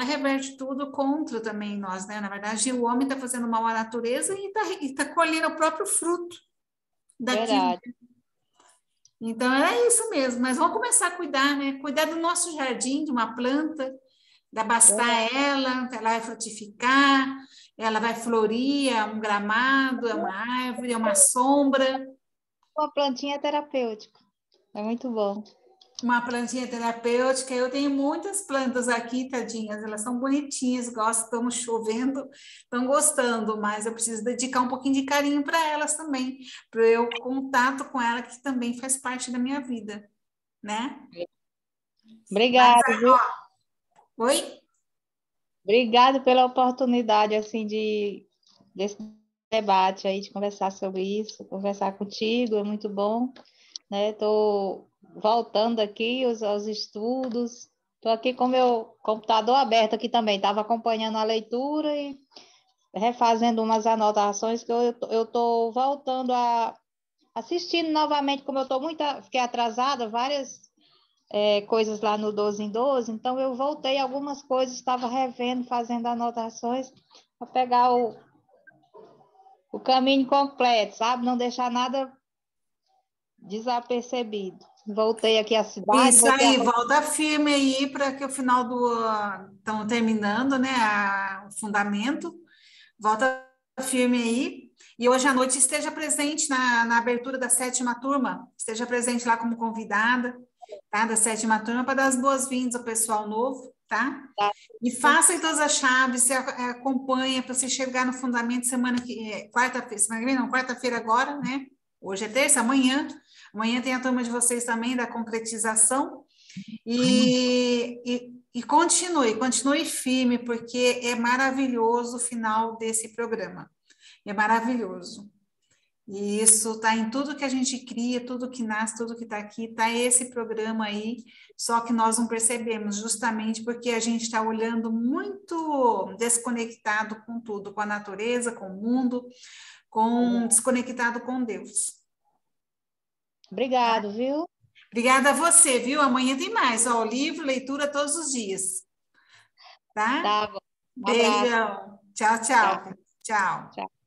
reverte tudo contra também nós, né? Na verdade, o homem está fazendo mal à natureza e tá colhendo o próprio fruto daquilo. Verdade. Então, é isso mesmo. Mas vamos começar a cuidar, né? Cuidar do nosso jardim, de uma planta, de abastar ela vai frutificar, ela vai florir, é um gramado, é uma árvore, é uma sombra. Uma plantinha terapêutica. É muito bom. Uma plantinha terapêutica. Eu tenho muitas plantas aqui, tadinhas, elas são bonitinhas, gostam, chovendo, estão gostando, mas eu preciso dedicar um pouquinho de carinho para elas também, para eu contato com ela, que também faz parte da minha vida, né? Obrigada, Mas, viu? Oi? Obrigada pela oportunidade, assim, desse debate aí, de conversar sobre isso, conversar contigo, é muito bom, né? Estou voltando aqui aos estudos, estou aqui com o meu computador aberto aqui também, estava acompanhando a leitura e refazendo umas anotações que eu estou voltando assistindo novamente, como eu fiquei atrasada, várias coisas lá no 12 em 12, então eu voltei algumas coisas, estava revendo, fazendo anotações para pegar o caminho completo, sabe? Não deixar nada desapercebido. Voltei aqui à cidade. Isso aí, volta firme aí para que o final do ano estão terminando, né? O fundamento. Volta firme aí. E hoje à noite esteja presente na abertura da 7ª turma, esteja presente lá como convidada, tá? Da 7ª turma, para dar as boas-vindas ao pessoal novo, tá? E faça todas as chaves, se acompanha para você chegar no fundamento quarta-feira agora, né? Hoje é terça, amanhã tem a turma de vocês também da concretização. E continue firme, porque é maravilhoso o final desse programa. É maravilhoso. E isso está em tudo que a gente cria, tudo que nasce, tudo que está aqui, está esse programa aí, só que nós não percebemos, justamente porque a gente está olhando muito desconectado com tudo, com a natureza, com o mundo, desconectado com Deus. Obrigado, viu? Obrigada a você, viu? Amanhã tem mais, ó, livro, leitura todos os dias. Tá? Tá bom. Um Beijão. abraço. Tchau, tchau. Tchau. Tchau.